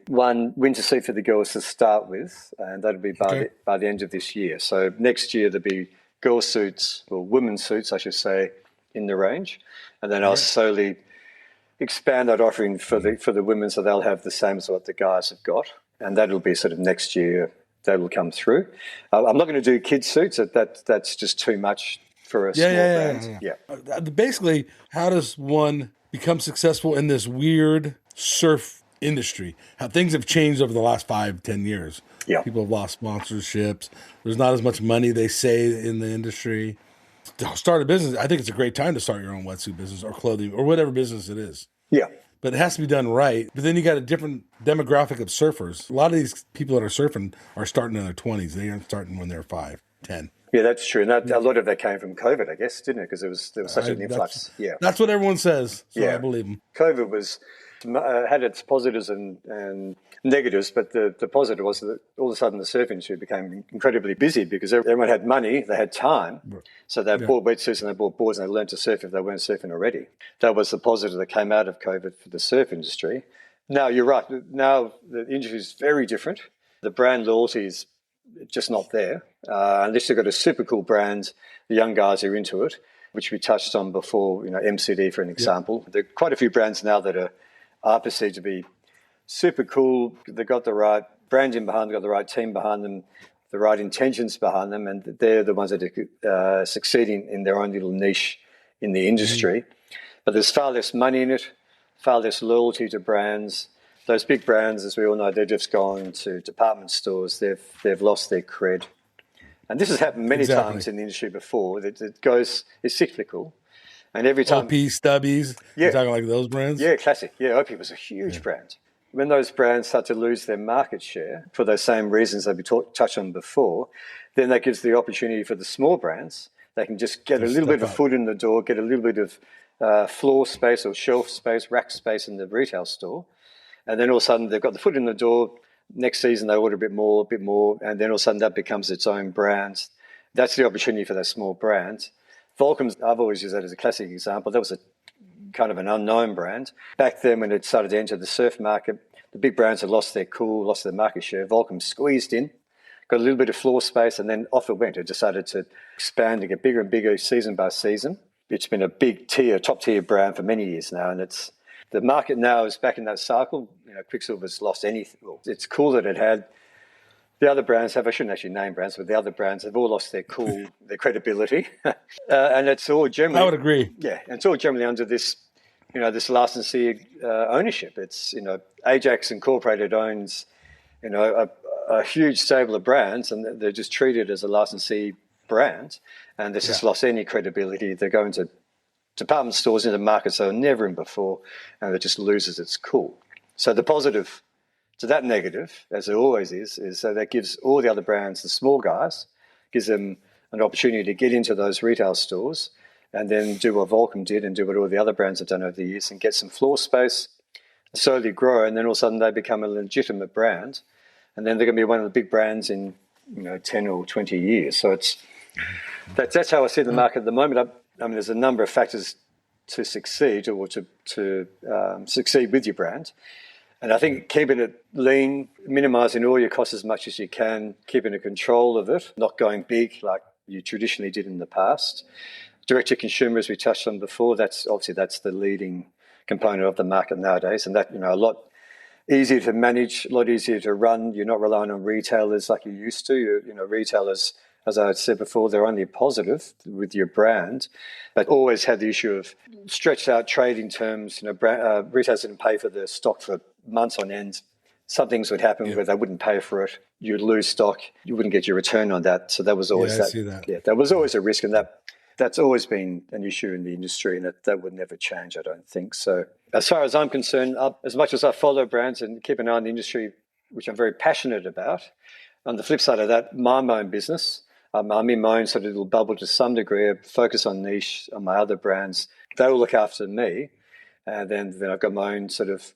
one winter suit for the girls to start with, and that'll be by the end of this year. So next year there'll be girls' suits, or women's suits, I should say, in the range. And then I'll slowly expand that offering for the women so they'll have the same as what the guys have got. And that'll be sort of next year that will come through. I'm not going to do kids' suits. That's just too much for a small brand. Basically, how does one become successful in this weird surf industry? How things have changed over the last 5-10 years. Yeah. People have lost sponsorships. There's not as much money, they say, in the industry. To start a business, I think it's a great time to start your own wetsuit business or clothing or whatever business it is. Yeah. But it has to be done right. But then you got a different demographic of surfers. A lot of these people that are surfing are starting in their 20s. They aren't starting when they're 5, 10. Yeah, that's true. And a lot of that came from COVID, I guess, didn't it? Because there was such an influx. That's what everyone says. So I believe them. COVID had its positives and negatives, but the positive was that all of a sudden the surf industry became incredibly busy because everyone had money, they had time, so they bought wetsuits and they bought boards and they learned to surf if they weren't surfing already. That was the positive that came out of COVID for the surf industry. Now, you're right. Now the industry is very different. The brand loyalty is just not there. Unless you've got a super cool brand, the young guys are into it, which we touched on before, MCD for an example. There are quite a few brands now that are perceived to be super cool. They've got the right branding behind them, they've got the right team behind them, the right intentions behind them, and they're the ones that are succeeding in their own little niche in the industry. But there's far less money in it, far less loyalty to brands. Those big brands, as we all know, they're just gone to department stores. They've lost their cred. And this has happened many times in the industry before. It's cyclical. And every time... OP, Stubbies, you're talking like those brands? Yeah, classic. Yeah, OP was a huge brand. When those brands start to lose their market share for those same reasons that we touched on before, then that gives the opportunity for the small brands. They can just get a little bit of foot in the door, get a little bit of floor space or shelf space, rack space in the retail store. And then all of a sudden they've got the foot in the door. Next season they order a bit more, and then all of a sudden that becomes its own brand. That's the opportunity for that small brand. Volcom's, I've always used that as a classic example. That was a kind of an unknown brand. Back then, when it started to enter the surf market, the big brands had lost their cool, lost their market share. Volcom squeezed in, got a little bit of floor space, and then off it went. It decided to expand and get bigger and bigger season by season. It's been a big tier, top tier brand for many years now, and the market now is back in that cycle. Quicksilver's lost anything. Well, it's cool that it had. The other brands I shouldn't actually name brands, but the other brands have all lost their cool, their credibility. And it's all generally... I would agree. Yeah, and it's all generally under this, this licensee ownership. It's, Ajax Incorporated owns, a huge stable of brands, and they're just treated as a licensee brand, and this has lost any credibility. They go into department stores, into markets they were never in before, and it just loses its cool. So the positive to that negative, as it always is so that gives all the other brands, the small guys, gives them an opportunity to get into those retail stores and then do what Volcom did and do what all the other brands have done over the years and get some floor space, slowly grow, and then all of a sudden they become a legitimate brand, and then they're going to be one of the big brands in 10 or 20 years. So that's how I see the market at the moment. I mean, there's a number of factors to succeed or to succeed with your brand. And I think keeping it lean, minimising all your costs as much as you can, keeping a control of it, not going big like you traditionally did in the past. Direct to consumer, as we touched on before, that's the leading component of the market nowadays, and that a lot easier to manage, a lot easier to run. You're not relying on retailers like you used to. Retailers, as I said before, they're only positive with your brand, but always had the issue of stretched out trading terms. Retailers didn't pay for their stock for months on end. Some things would happen where they wouldn't pay for it. You'd lose stock. You wouldn't get your return on that. So that was always I see that. Yeah, that was always a risk, and that's always been an issue in the industry, and that would never change, I don't think. So as far as I'm concerned, as much as I follow brands and keep an eye on the industry, which I'm very passionate about, on the flip side of that, my own business, I'm in my own sort of little bubble to some degree. I focus on niche, on my other brands. They will look after me, and then I've got my own sort of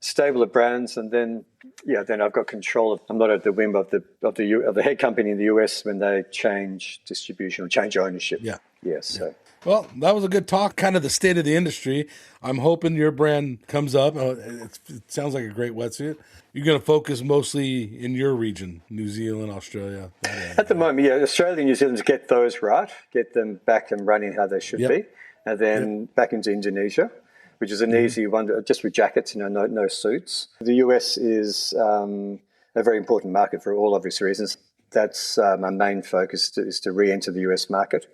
stable of brands, and then I've got control of. I'm not at the whim of the head company in the US when they change distribution or change ownership. So. Well, that was a good talk, kind of the state of the industry. I'm hoping your brand comes up. It sounds like a great wetsuit. You're going to focus mostly in your region, New Zealand, Australia. At the moment, Australia and New Zealand, get those right, get them back and running how they should be, and then back into Indonesia, which is an easy one, just with jackets, no suits. The US is a very important market for all obvious reasons. That's my main focus is to re-enter the US market.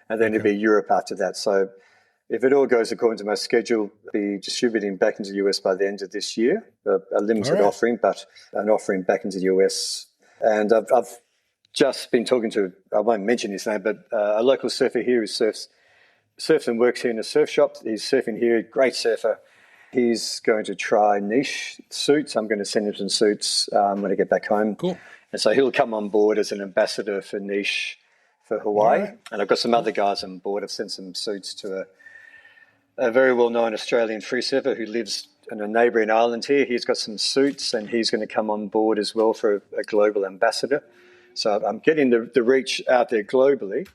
And then it'll be Europe after that. So if it all goes according to my schedule, I'll be distributing back into the US by the end of this year, a limited offering, but an offering back into the US. And I've just been talking to, I won't mention his name, but a local surfer here who surfs and works here in a surf shop. He's surfing here, great surfer. He's going to try niche suits. I'm going to send him some suits when I get back home. Cool. And so he'll come on board as an ambassador for niche for Hawaii, and I've got some other guys on board. I've sent some suits to a very well-known Australian free surfer who lives on a neighbouring island here. He's got some suits, and he's going to come on board as well for a global ambassador. So I'm getting the reach out there globally,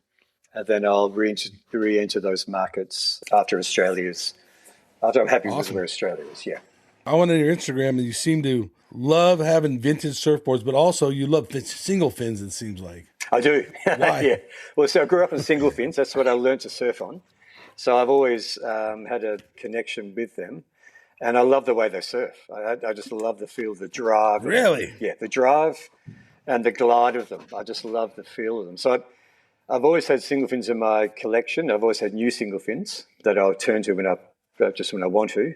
and then I'll re-enter those markets after I'm happy with where Australia is. Yeah. I went on your Instagram, and you seem to love having vintage surfboards, but also you love single fins, it seems like. I do. Why? Yeah. Well, so I grew up on single fins. That's what I learned to surf on. So I've always had a connection with them. And I love the way they surf. I just love the feel, the drive. Really? Yeah, the drive and the glide of them. I just love the feel of them. So I've always had single fins in my collection. I've always had new single fins that I'll turn to when I want to.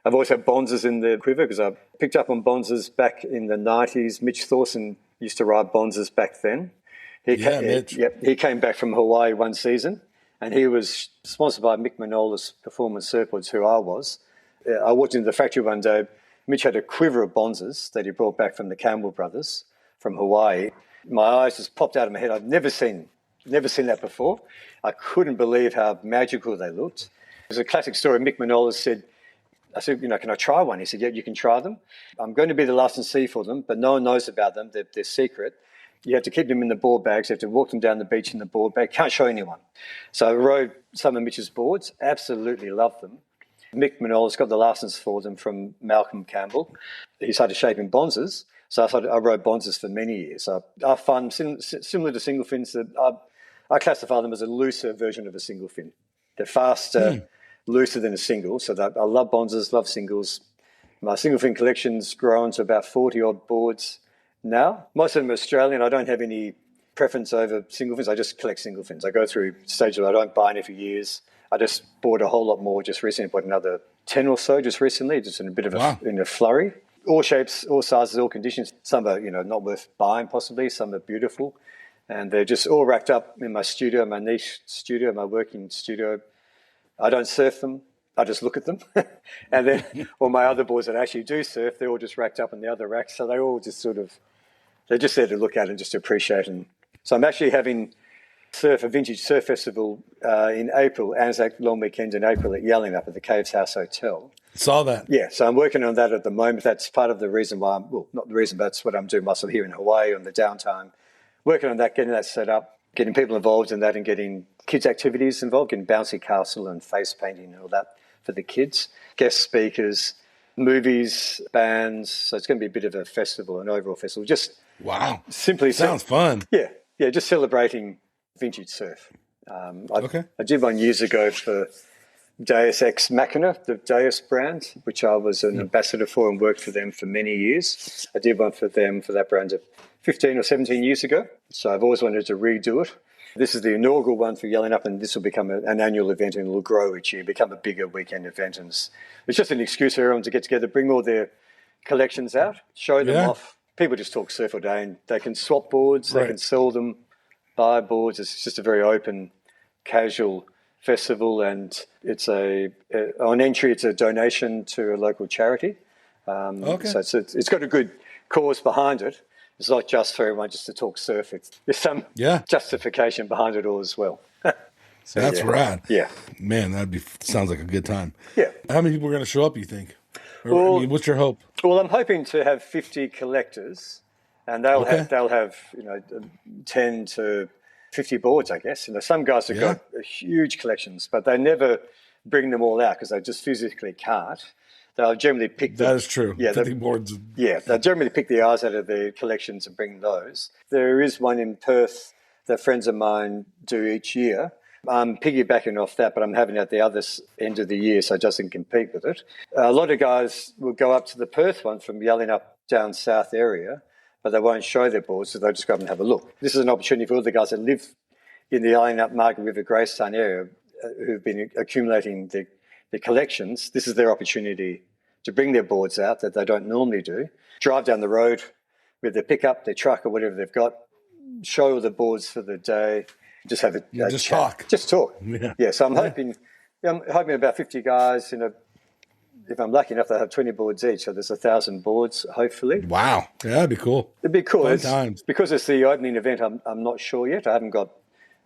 I've always had bonzes in the quiver because I picked up on bonzes back in the 90s. Mitch Thorson used to ride bonzes back then. He came back from Hawaii one season, and he was sponsored by Mick Manola's Performance Surfboards, who I was. I walked into the factory one day. Mitch had a quiver of bonzes that he brought back from the Campbell brothers from Hawaii. My eyes just popped out of my head. I'd never seen that before. I couldn't believe how magical they looked. It was a classic story. Mick Manola said, can I try one? He said, yeah, you can try them. I'm going to be the licensee for them, but no one knows about them. They're secret. You have to keep them in the board bags. You have to walk them down the beach in the board bag. Can't show anyone. So I rode some of Mitch's boards, absolutely loved them. Mick Manola's got the license for them from Malcolm Campbell. He started shaping bonzes. So I rode bonzes for many years. I find similar to single fins that I classify them as a looser version of a single fin. They're faster, looser than a single. So I love bonzes, love singles. My single fin collection's grown to about 40 odd boards now. Most of them are Australian. I don't have any preference over single fins. I just collect single fins. I go through stages where I don't buy any for years. I just bought a whole lot more just recently. Bought another 10 or so just recently, just in a bit of in a flurry. All shapes, all sizes, all conditions. Some are, not worth buying possibly. Some are beautiful. And they're just all racked up in my studio, my niche studio, my working studio. I don't surf them. I just look at them. And then all my other boards that actually do surf, they're all just racked up in the other racks. So they're all just they're just there to look at and just to appreciate. And so I'm actually having a vintage surf festival in April, Anzac long weekend in April at Yallingup at the Caves House Hotel. Saw that. Yeah, so I'm working on that at the moment. That's part of the reason why not the reason, but that's what I'm doing myself here in Hawaii on the downtime. Working on that, getting that set up, getting people involved in that and getting kids' activities involved, getting bouncy castle and face painting and all that for the kids. Guest speakers, movies, bands. So it's going to be a bit of a festival, an overall festival. Just simply sounds fun. Yeah, just celebrating vintage surf. I did one years ago for Deus Ex Machina, the Deus brand, which I was an ambassador for and worked for them for many years. I did one for them for that brand 15 or 17 years ago. So I've always wanted to redo it. This is the inaugural one for Yallingup, and this will become an annual event and it will grow each year, become a bigger weekend event. And it's just an excuse for everyone to get together, bring all their collections out, show them off. People just talk surf all day and they can swap boards, they can sell them, buy boards. It's just a very open, casual festival, and it's on entry it's a donation to a local charity. So it's got a good cause behind it. It's not just for everyone just to talk surf. There's some justification behind it all as well. So, that's rad. Yeah, man, sounds like a good time. Yeah. How many people are going to show up, you think? What's your hope? Well, I'm hoping to have 50 collectors, and they'll have 10 to 50 boards, I guess. Some guys have got huge collections, but they never bring them all out because they just physically can't. They'll generally pick that is true. 50 boards. Yeah, they'll generally pick the eyes out of their collections and bring those. There is one in Perth that friends of mine do each year. I'm piggybacking off that, but I'm having it at the other end of the year, so it doesn't compete with it. A lot of guys will go up to the Perth one from Yallingup down south area, but they won't show their boards, so they'll just go up and have a look. This is an opportunity for all the guys that live in the Yallingup, Margaret River, Greystone area who've been accumulating the collections. This is their opportunity to bring their boards out that they don't normally do, drive down the road with their pickup, their truck or whatever they've got, show the boards for the day, just have a just chat. talk. Just talk. Yeah, so I'm hoping about 50 guys, if I'm lucky enough, they'll have 20 boards each, so there's 1,000 boards, hopefully. Wow. Yeah, that'd be cool. It'd be cool. Fun times. Because it's the opening event, I'm not sure yet. I haven't got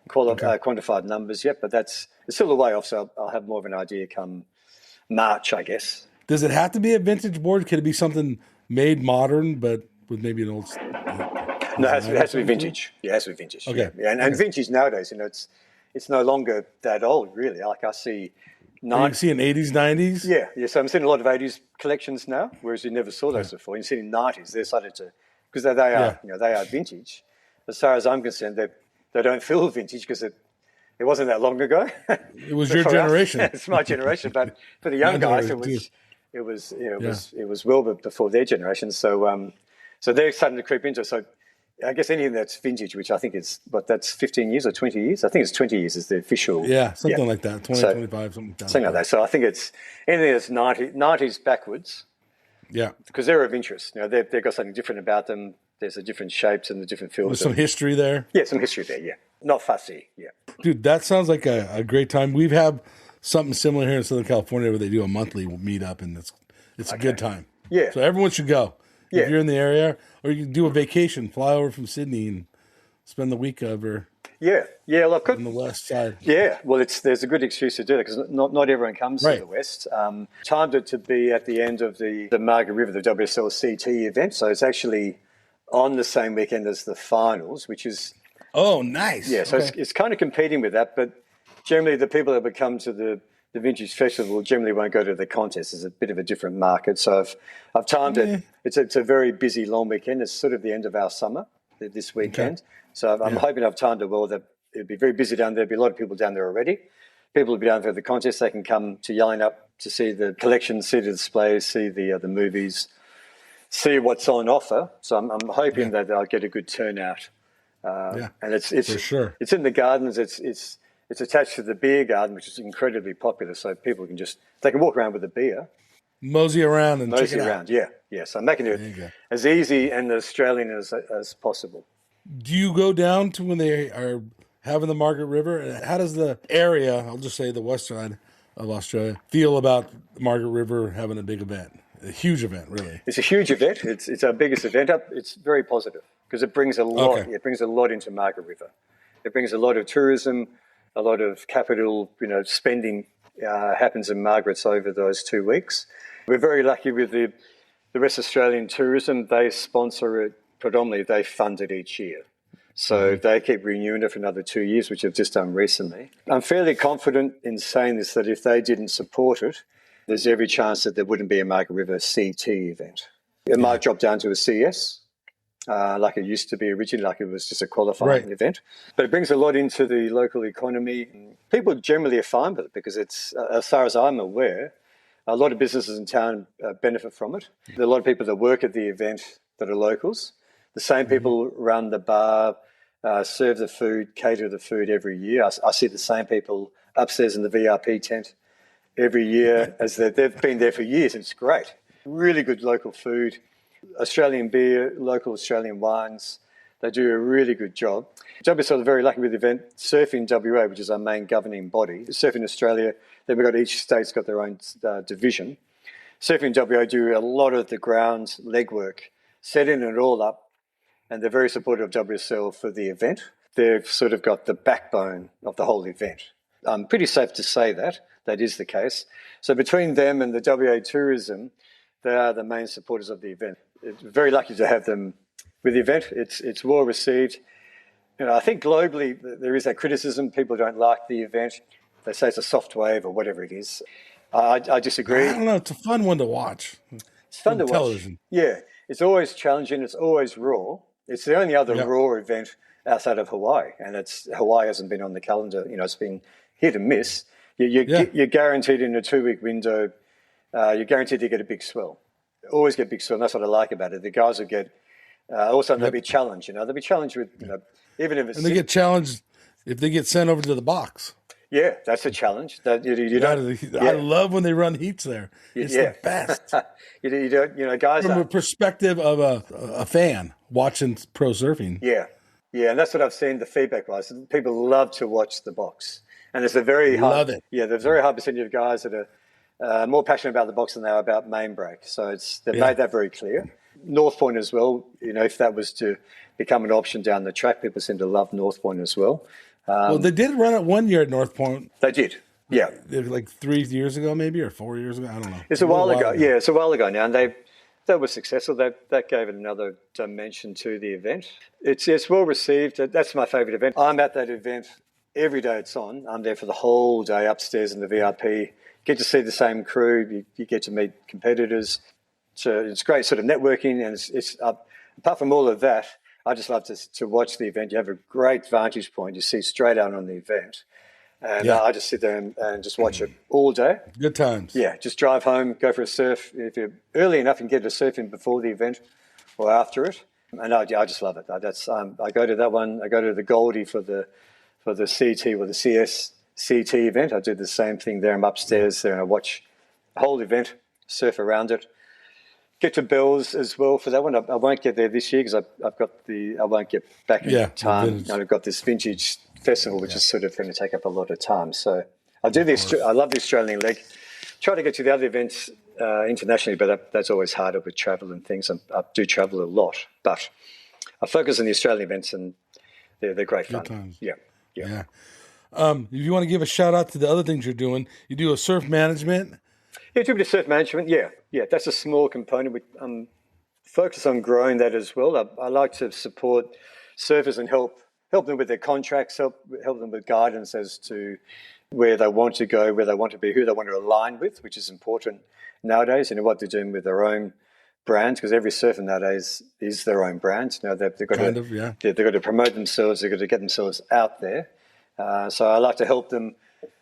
quantified numbers yet, but it's still a way off, so I'll have more of an idea come March, I guess. Does it have to be a vintage board? Could it be something made modern, but with maybe an old... No, it has to be vintage. Yeah, it has to be vintage. Okay. Yeah. And vintage nowadays, it's no longer that old, really. Like I see... You seeing 80s, 90s? Yeah. So I'm seeing a lot of 80s collections now, whereas you never saw those before. You're seeing 90s. They're started to... Because they are vintage. As far as I'm concerned, they don't feel vintage because it wasn't that long ago. It was your generation. It's my generation, but for the young guys, it was well before their generation. So they're starting to creep into it. So I guess anything that's vintage, which I think is, that's 15 years or 20 years? I think it's 20 years is the official. Yeah, something like that. 25, something like that. Something like that. So I think it's anything that's 90s backwards. Yeah. Because they're of interest. They've got something different about them. There's the different shapes and the different feels. There's some history there. Yeah, some history there, yeah. Not fussy, yeah. Dude, that sounds like a great time. We've had something similar here in Southern California where they do a monthly meetup, and it's a good time. Yeah. So everyone should go. Yeah. If you're in the area, or you can do a vacation, fly over from Sydney and spend the week over look, on the west side. Yeah, well, there's a good excuse to do that because not everyone comes to the west. Timed it to be at the end of the Margaret River, the WSL-CT event, so it's actually on the same weekend as the finals, which is... Oh, nice. Yeah, so it's kind of competing with that, but generally the people that would come to the the Vintage Festival generally won't go to the contest. It's a bit of a different market. So I've timed it. It's a very busy, long weekend. It's sort of the end of our summer this weekend. Okay. So I'm hoping I've timed it well, that it'll be very busy down there. There'll be a lot of people down there already. People will be down there for the contest. They can come to Yelling Up to see the collection, see the displays, see the movies, see what's on offer. So I'm hoping that I'll get a good turnout. And it's for sure. It's in the gardens. It's attached to the beer garden, which is incredibly popular. So people can they can walk around with a beer, mosey around and check it out. Yeah. So I'm making it as easy and Australian as possible. Do you go down to when they are having the Margaret River? And how does the area, I'll just say the west side of Australia, feel about Margaret River having a big event? A huge event, really. It's a huge event. It's our biggest event up. It's very positive because it brings a lot. Okay. It brings a lot into Margaret River. It brings a lot of tourism, a lot of capital, spending happens in Margaret's over those 2 weeks. We're very lucky with the West Australian tourism. They sponsor it predominantly. They fund it each year. So they keep renewing it for another 2 years, which they've just done recently. I'm fairly confident in saying this, that if they didn't support it, there's every chance that there wouldn't be a Margaret River CT event. It might drop down to a CS, like it used to be originally, like it was just a qualifying event. But it brings a lot into the local economy. People generally are fine with it because it's, as far as I'm aware, a lot of businesses in town benefit from it. There are a lot of people that work at the event that are locals. The same people run the bar, serve the food, cater the food every year. I see the same people upstairs in the VIP tent every year, as they've been there for years. It's great. Really good local food, Australian beer, local Australian wines. They do a really good job. WSL are very lucky with the event. Surfing WA, which is our main governing body. Surfing Australia, then we've got each state's got their own division. Surfing WA do a lot of the ground legwork, setting it all up, and they're very supportive of WSL for the event. They've sort of got the backbone of the whole event. Pretty safe to say that is the case. So between them and the WA Tourism, they are the main supporters of the event. It's very lucky to have them with the event. It's well received. I think globally there is that criticism. People don't like the event. They say it's a soft wave or whatever it is. I disagree. I don't know. It's a fun one to watch. It's fun to watch. Television. Yeah. It's always challenging. It's always raw. It's the only other raw event outside of Hawaii. And Hawaii hasn't been on the calendar. It's been hit and miss. You're guaranteed in a 2-week window, you're guaranteed to get a big swell. Always get big swell, and that's what I like about it. The guys will get, also they'll be challenged, they'll be challenged with, even if it's... And they get challenged if they get sent over to the box. Yeah, that's a challenge. That I love when they run heats there. It's the best. Guys... From a perspective of a fan watching pro surfing. Yeah, and that's what I've seen, the feedback-wise. People love to watch the box. And there's a very high, there's a very high percentage of guys that are more passionate about the box than they are about main break. So they've made that very clear. North Point as well. If that was to become an option down the track, people seem to love North Point as well. Well, they did run it 1 year at North Point. They did. Yeah, like 3 years ago, maybe, or 4 years ago. I don't know. It's a while ago. Yeah, it's a while ago now, and they were successful. That gave it another dimension to the event. It's well received. That's my favourite event. I'm at that event. Every day it's on. I'm there for the whole day upstairs in the VIP. Get to see the same crew. You get to meet competitors. So it's great sort of networking. And it's apart from all of that, I just love to watch the event. You have a great vantage point. You see straight out on the event. And I just sit there and just watch it all day. Good times. Yeah, just drive home, go for a surf. If you're early enough, you can get a surf in before the event or after it. And I just love it. I go to that one. I go to the Goldie for the CT or the CS CT event. I do the same thing there. I'm upstairs there and I watch the whole event, surf around it. Get to Bells as well for that one. I won't get there this year because I won't get back in time. I've got this vintage festival which is sort of going to take up a lot of time. So I love the Australian leg. Try to get to the other events internationally, but that's always harder with travel and things. I do travel a lot, but I focus on the Australian events and they're great fun. Good times. Yeah. If you want to give a shout out to the other things you're doing, you do a surf management. Yeah, do a bit of surf management. Yeah. That's a small component. I'm focused on growing that as well. I like to support surfers and help them with their contracts, help them with guidance as to where they want to go, where they want to be, who they want to align with, which is important nowadays, what they're doing with their own brands, because every surfer nowadays is their own brand. They've got they've got to promote themselves, they've got to get themselves out there. So I like to help them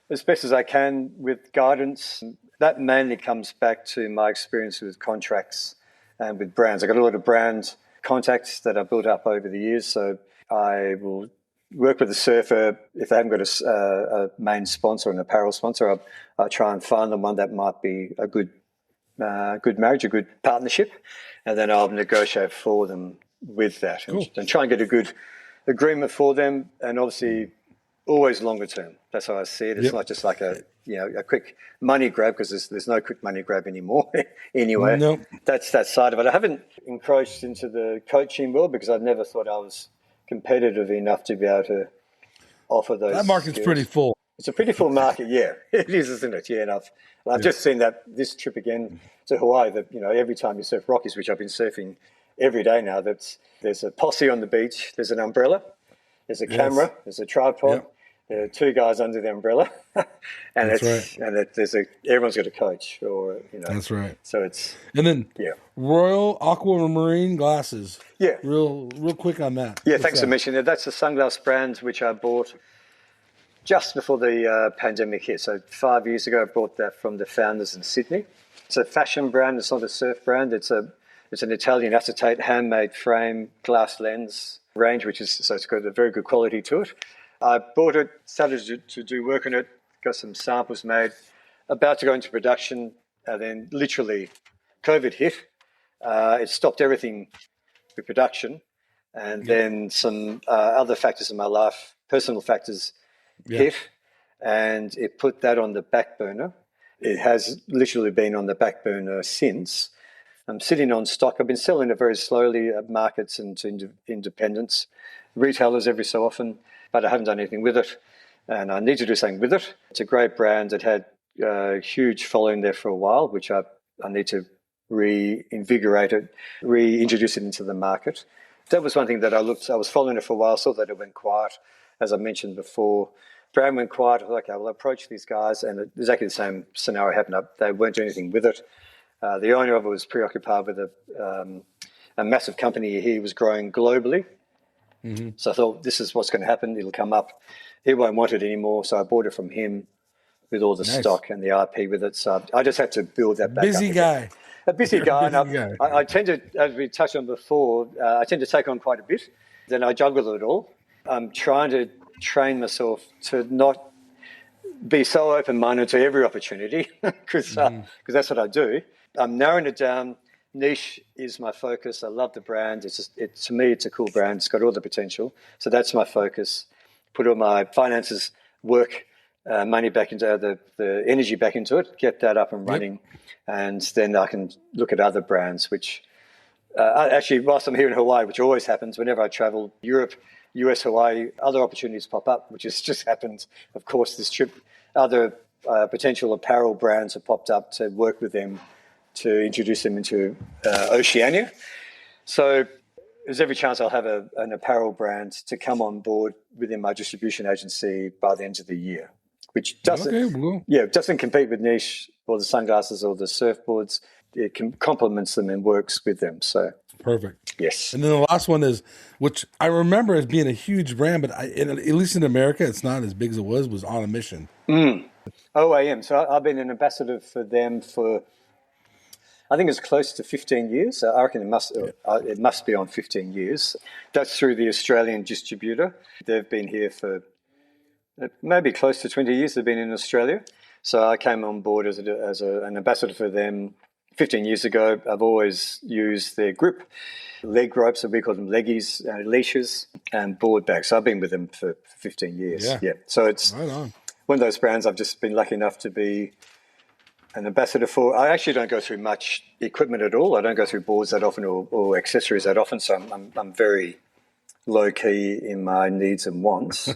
as best as I can with guidance. That mainly comes back to my experience with contracts and with brands. I've got a lot of brand contacts that I've built up over the years, so I will work with the surfer. If they haven't got a main sponsor, an apparel sponsor, I'll try and find them one that might be a good marriage, a good partnership, and then I'll negotiate for them with that. Cool. And try and get a good agreement for them, and obviously always longer term. That's how I see it. It's not just like a quick money grab, because there's no quick money grab anymore anyway. Nope. That's that side of it. I haven't encroached into the coaching world because I never thought I was competitive enough to be able to offer those. That market's skills. pretty full. It's a pretty full market, yeah. It is, isn't it? Yeah, and I've just seen that this trip again to Hawaii, that, every time you surf Rockies, which I've been surfing every day now, there's a posse on the beach, there's an umbrella, there's a camera, there's a tripod, there are two guys under the umbrella, and everyone's got a coach, or That's right. So it's Royal Aquamarine glasses. Yeah, real quick on that. Yeah, thanks for mentioning that. That's the sunglass brand which I bought just before the pandemic hit. So 5 years ago, I bought that from the founders in Sydney. It's a fashion brand. It's not a surf brand. It's an Italian acetate handmade frame glass lens range, so it's got a very good quality to it. I bought it, started to do work on it, got some samples made, about to go into production, and then literally COVID hit. It stopped everything with production, and then some other factors in my life, personal factors, hit, and it put that on the back burner. It has literally been on the back burner since. I'm sitting on stock. I've been selling it very slowly at markets and to independents, retailers every so often, but I haven't done anything with it, and I need to do something with it. It's a great brand. It had a huge following there for a while, which I need to reinvigorate it, reintroduce it into the market. That was one thing that I was following it for a while, saw that it went quiet, as I mentioned before. Brand went quiet. I was like, okay, well, I'll approach these guys, and exactly the same scenario happened. They weren't doing anything with it. The owner of it was preoccupied with a massive company he was growing globally. Mm-hmm. So I thought, this is what's going to happen. It'll come up. He won't want it anymore. So I bought it from him with all the stock and the IP with it. So I just had to build that back up. A busy guy. I tend to, as we touched on before, I tend to take on quite a bit. Then I juggle it all. I'm trying to train myself to not be so open-minded to every opportunity, because that's what I do. I'm narrowing it down. Niche is my focus. I love the brand. To me, it's a cool brand. It's got all the potential. So that's my focus. Put all my finances, work, money back into the energy back into it, get that up and running, and then I can look at other brands, which actually, whilst I'm here in Hawaii, which always happens whenever I travel, Europe, US, Hawaii, other opportunities pop up, which has just happened, of course, this trip. Other potential apparel brands have popped up to work with them to introduce them into Oceania. So there's every chance I'll have an apparel brand to come on board within my distribution agency by the end of the year, which doesn't compete with Niche or the sunglasses or the surfboards. It complements them and works with them. So perfect. Yes. And then the last one is, which I remember as being a huge brand, but at least in America, it's not as big as it was On a Mission. OAM. So I've been an ambassador for them for, I think it's close to 15 years. I reckon it must be on 15 years. That's through the Australian distributor. They've been here for maybe close to 20 years. They've been in Australia. So I came on board as an ambassador for them 15 years ago. I've always used their grip, leg ropes, so we call them leggies, leashes, and board bags. So I've been with them for 15 years. Yeah. So it's right on. One of those brands I've just been lucky enough to be an ambassador for. I actually don't go through much equipment at all. I don't go through boards that often or accessories that often. So I'm very low key in my needs and wants.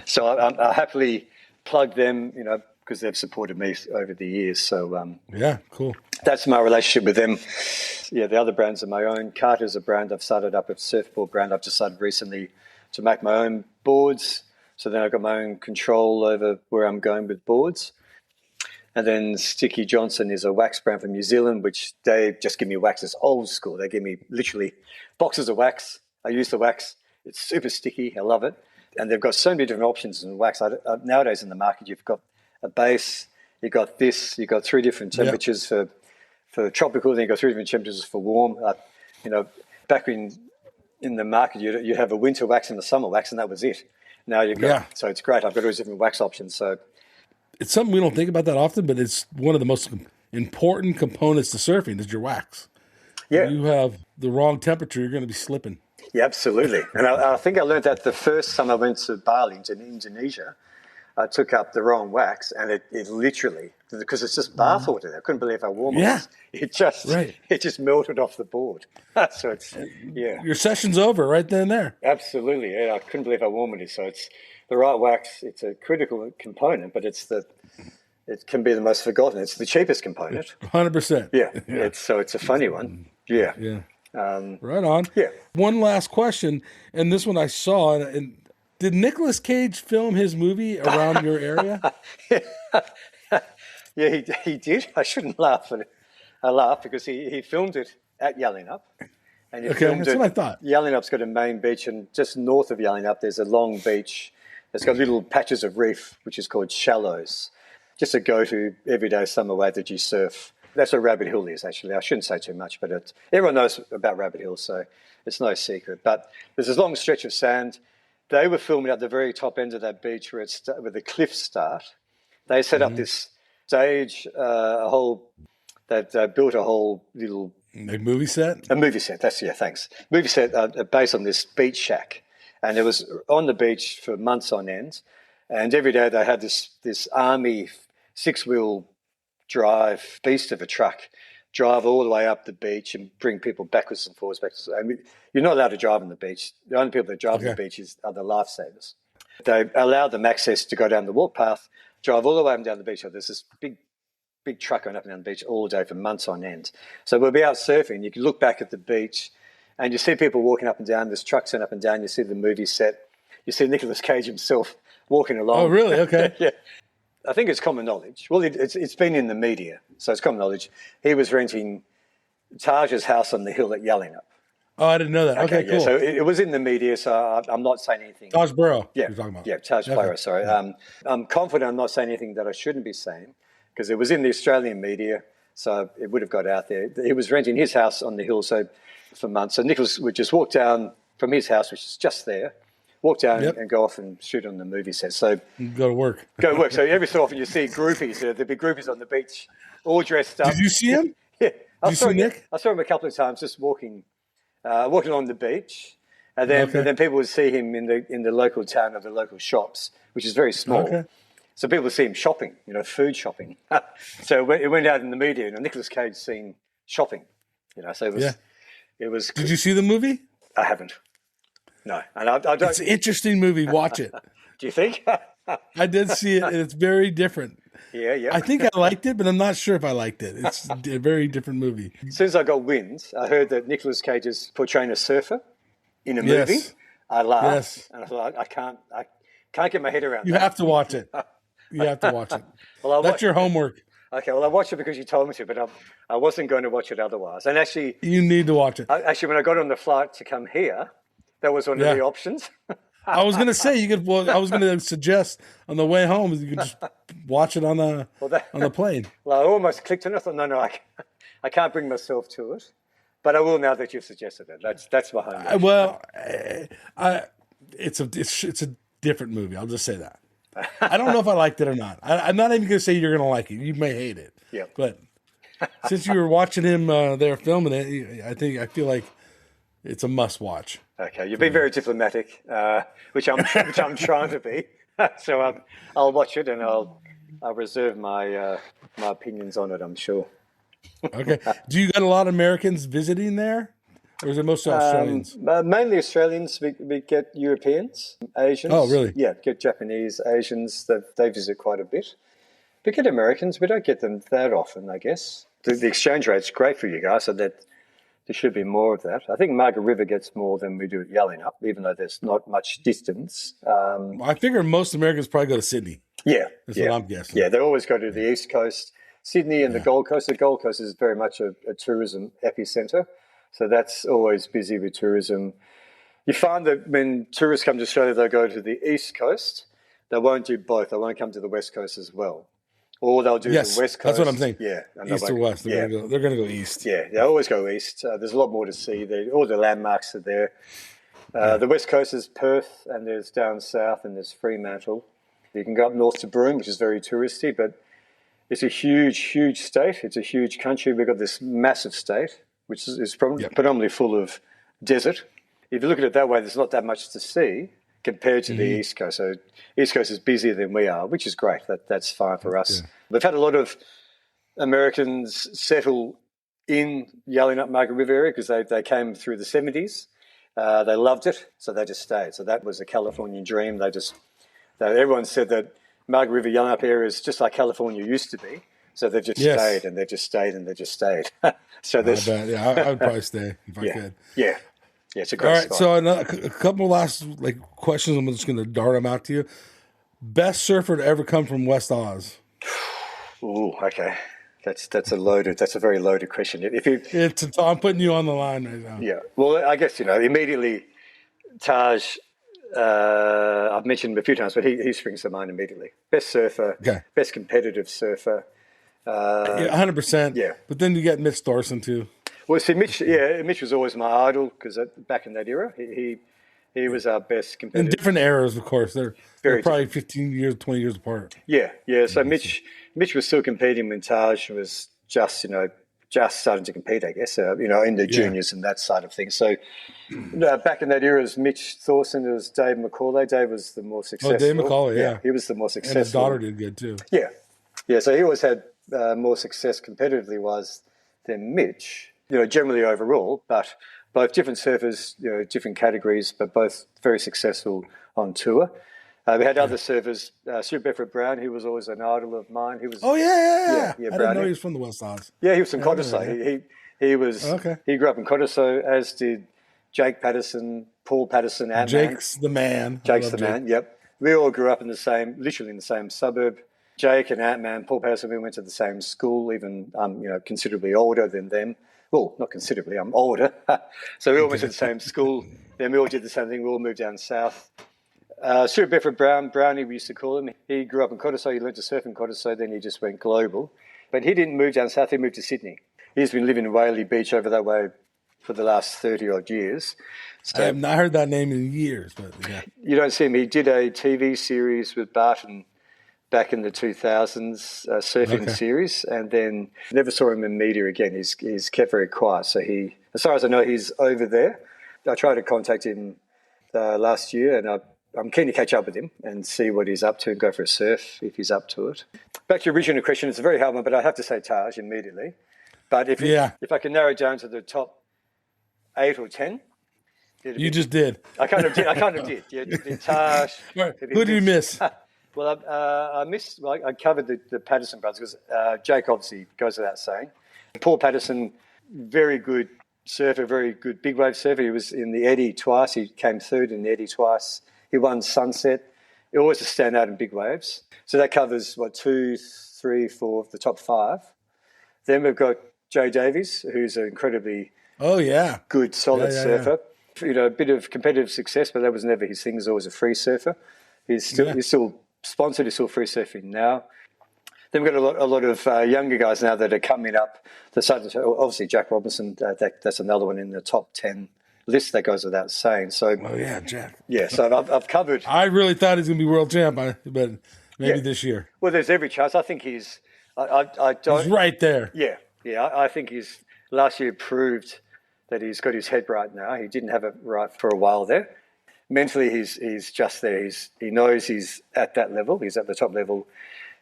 So I happily plug them, because they've supported me over the years. So cool. That's my relationship with them. Yeah, the other brands are my own. Carter's a brand I've started up, a surfboard brand I've just started recently to make my own boards, So then I've got my own control over where I'm going with boards. And then Sticky Johnson is a wax brand from New Zealand, which they just give me wax. It's old school. They give me literally boxes of wax. I use the wax. It's super sticky. I love it. And they've got so many different options in wax. Nowadays in the market, you've got a base, you've got this, you've got 3 different temperatures for tropical, then you've got 3 different temperatures for warm. Back in the market, you have a winter wax and a summer wax, and that was it. Now you've got, so it's great. I've got all these different wax options. So it's something we don't think about that often, but it's one of the most important components to surfing is your wax. Yeah. If you have the wrong temperature, you're going to be slipping. Yeah, absolutely. And I think I learned that the first time I went to Bali, in Indonesia. I took up the wrong wax, and it literally, because it's just bath water. I couldn't believe how warm it was. It just melted off the board. So it's your session's over right then and there. Absolutely, yeah. I couldn't believe how warm it is. So it's the right wax. It's a critical component, but it can be the most forgotten. It's the cheapest component. 100%. Yeah. It's a funny one. Yeah. Yeah. Right on. Yeah. One last question, and this one I saw, and did Nicolas Cage film his movie around your area? Yeah, he did. I shouldn't laugh, but I laugh because he filmed it at Yallingup. And he filmed that's what I thought. Yallingup's got a main beach, and just north of Yallingup, there's a long beach. It's got little patches of reef, which is called shallows. Just a go-to everyday summer way that you surf. That's where Rabbit Hill is, actually. I shouldn't say too much, but everyone knows about Rabbit Hill, so it's no secret. But there's this long stretch of sand. They were filming at the very top end of that beach where the cliffs start. They set up this stage, they built a whole little... A movie set? A movie set, thanks. Movie set based on this beach shack. And it was on the beach for months on end. And every day they had this army 6-wheel drive, beast of a truck, drive all the way up the beach and bring people backwards and forwards. I mean, you're not allowed to drive on the beach. The only people that drive on the beach are the lifesavers. They allowed them access to go down the walk path, drive all the way up and down the beach. So there's this big truck going up and down the beach all day for months on end. So we'll be out surfing. You can look back at the beach and you see people walking up and down. There's trucks going up and down. You see the movie set. You see Nicolas Cage himself walking along. Oh, really? Okay. Yeah. I think it's common knowledge. Well, it's been in the media, so it's common knowledge. He was renting Taj's house on the hill at Yallingup. Oh, I didn't know that. Okay, cool. So it was in the media, so I'm not saying anything. Taj Burrow, you're talking about. Yeah, Taj Burrow, sorry. Yeah. I'm confident I'm not saying anything that I shouldn't be saying because it was in the Australian media, so it would have got out there. He was renting his house on the hill for months. So Nicholas would just walk down from his house, which is just there, walk down and go off and shoot on the movie set. So go to work. So every so often you see groupies. There'd be groupies on the beach, all dressed up. Did you see him? Yeah, Did you see Nick? I saw him a couple of times, just walking along the beach, and then people would see him in the local town or the local shops, which is very small. Okay. So people would see him shopping, food shopping. So it went out in the media. Nicolas Cage seen shopping. So it was. Did you see the movie? I haven't. No, and I don't. It's an interesting movie. Watch it. Do you think? I did see it, and it's very different. Yeah. I think I liked it, but I'm not sure if I liked it. It's a very different movie. As soon as I got wind, I heard that Nicolas Cage is portraying a surfer in a movie. I laughed, and I thought, I can't get my head around that. You have to watch it. You have to watch it. Well, that's your homework. Okay, well, I watched it because you told me to, but I wasn't going to watch it otherwise. And actually... You need to watch it. Actually, when I got on the flight to come here, that was one of the options. I was going to say, I was going to suggest on the way home, you could just watch it on the plane. Well, I almost clicked on it. I thought, no, I can't bring myself to it. But I will now that you've suggested it. That's my homework. Well, it's a different movie. I'll just say that. I don't know if I liked it or not. I'm not even going to say you're going to like it. You may hate it. Yeah. But since you were watching him there filming it, I feel like it's a must watch. Okay, you've been very diplomatic, which I'm trying to be. So I'll watch it and I'll reserve my opinions on it. I'm sure. Okay. Do you got a lot of Americans visiting there? Or is it mostly Australians? Mainly Australians. We get Europeans, Asians. Oh, really? Yeah, get Japanese, Asians. They visit quite a bit. We get Americans. We don't get them that often, I guess. The exchange rate's great for you guys, so that There should be more of that. I think Margaret River gets more than we do at Yallingup, even though there's not much distance. I figure most Americans probably go to Sydney. That's what I'm guessing. Yeah, they always go to the East Coast, Sydney and the Gold Coast. The Gold Coast is very much a tourism epicenter, so that's always busy with tourism. You find that when tourists come to Australia, they go to the East Coast. They won't do both. They won't come to the West Coast as well. Or they'll do the West Coast. That's what I'm saying. Yeah. East or West. They're going to go east. Yeah, they always go east. There's a lot more to see there. All the landmarks are there. The West Coast is Perth, and there's down south, and there's Fremantle. You can go up north to Broome, which is very touristy, but it's a huge, huge state. It's a huge country. We've got this massive state, which is predominantly full of desert. If you look at it that way, there's not that much to see compared to the East Coast. So East Coast is busier than we are, which is great. That's fine for us. Yeah. We've had a lot of Americans settle in Yallingup Margaret River area because they came through the 70s. They loved it, so they just stayed. So that was a Californian dream. Everyone said that Margaret River Yallingup area is just like California used to be. So they've just stayed and they've just stayed and they've just stayed. So there's... I would probably stay if I could. Yeah. Yeah, it's a great spot. So a couple last questions. I'm just going to dart them out to you. Best surfer to ever come from West Oz? Ooh, okay. That's a very loaded question. I'm putting you on the line right now. Yeah. Well, I guess immediately Taj. I've mentioned him a few times, but he springs to mind immediately. Best surfer, best competitive surfer. 100%. Yeah. But then you get Mitch Thorson too. Well, see, Mitch was always my idol because back in that era, he was our best competitor. In different eras, of course. They're probably 15 years, 20 years apart. Yeah. So Mitch was still competing when Taj was just starting to compete, I guess, in the juniors and that side of things. So back in that era, it was Mitch Thorson, it was Dave McCauley. Dave was the more successful. Oh, Dave McCauley, yeah. He was the more successful. And his daughter did good too. Yeah. Yeah, so he always had more success competitively than Mitch. Generally overall, but both different surfers, different categories, but both very successful on tour. We had other surfers, Stuart Bedford-Brown, who was always an idol of mine. He was. Oh yeah. I didn't know he was from the West Oz. Yeah, he was from Cottesloe. He was. Okay. He grew up in Cottesloe, as did Jake Patterson, Paul Patterson, Ant-Man. Jake's the man. Jake's the man. Yep. We all grew up in literally in the same suburb. Jake and Ant-Man, Paul Patterson, we went to the same school, even considerably older than them. Well, not considerably, I'm older. So we all went to the same school. Then we all did the same thing. We all moved down south. Stuart Bedford-Brown, Brownie we used to call him. He grew up in Cottesloe. He learned to surf in Cottesloe. Then he just went global. But he didn't move down south. He moved to Sydney. He's been living in Whaley Beach over that way for the last 30-odd years. So, I have not heard that name in years. But yeah. You don't see him. He did a TV series with Barton back in the 2000s, surfing series, and then never saw him in media again. He's kept very quiet. So as far as I know, he's over there. I tried to contact him last year, and I'm keen to catch up with him and see what he's up to and go for a surf if he's up to it. Back to your original question, it's a very hard one, but I have to say Taj immediately. But if I can narrow it down to the top 8 or 10. You just did. I kind of did. Yeah, Taj. Who did you miss? Well, I covered the Patterson brothers because Jake obviously goes without saying. Paul Patterson, very good surfer, very good big wave surfer. He was in the Eddie twice. He came third in the Eddie twice. He won Sunset. He always a standout in big waves. So that covers 2, 3, 4, the top 5. Then we've got Joe Davies, who's an incredibly good, solid surfer. Yeah. A bit of competitive success, but that was never his thing. He was always a free surfer. He's still sponsored. He's still free surfing now. Then we've got a lot of younger guys now that are coming up. Obviously, Jack Robinson, that's another one in the top 10 list that goes without saying. So, Jack. Yeah, so I've covered. I really thought he's going to be world champ, but maybe this year. Well, there's every chance. I think he's. He's right there. Yeah. I think he's last year proved that he's got his head right now. He didn't have it right for a while there. Mentally, he's just there. He knows he's at that level. He's at the top level.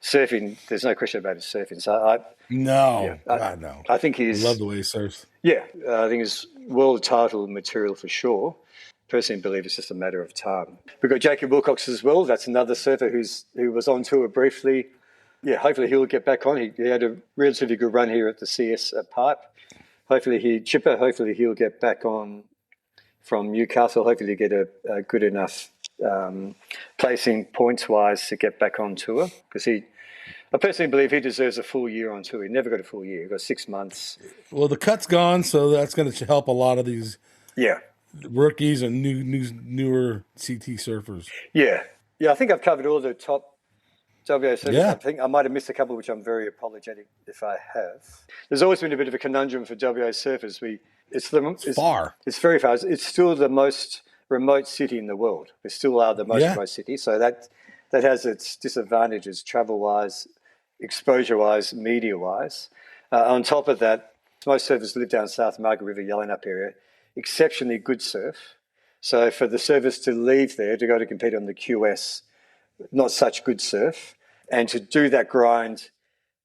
Surfing, there's no question about his surfing. So I think he's. I love the way he surfs. Yeah, I think he's world title material for sure. Personally, believe it's just a matter of time. We've got Jacob Wilcox as well. That's another surfer who was on tour briefly. Yeah, hopefully he'll get back on. He had a relatively good run here at the CS Pipe. Hopefully he'll get back on from Newcastle. Hopefully get a good enough placing points-wise to get back on tour, because I personally believe he deserves a full year on tour. He never got a full year. He got 6 months. Well, the cut's gone, so that's going to help a lot of these Yeah. rookies and newer CT surfers. Yeah. I think I've covered all the top WA surfers. Yeah. I think I might have missed a couple, which I'm very apologetic if I have. There's always been a bit of a conundrum for WA surfers. It's far. It's very far. It's still the most remote city in the world. We still are the most remote city. So that has its disadvantages travel-wise, exposure-wise, media-wise. On top of that, most surfers live down south, Margaret River, Yellowknap area, exceptionally good surf. So for the surfers to leave there to go to compete on the QS, not such good surf, and to do that grind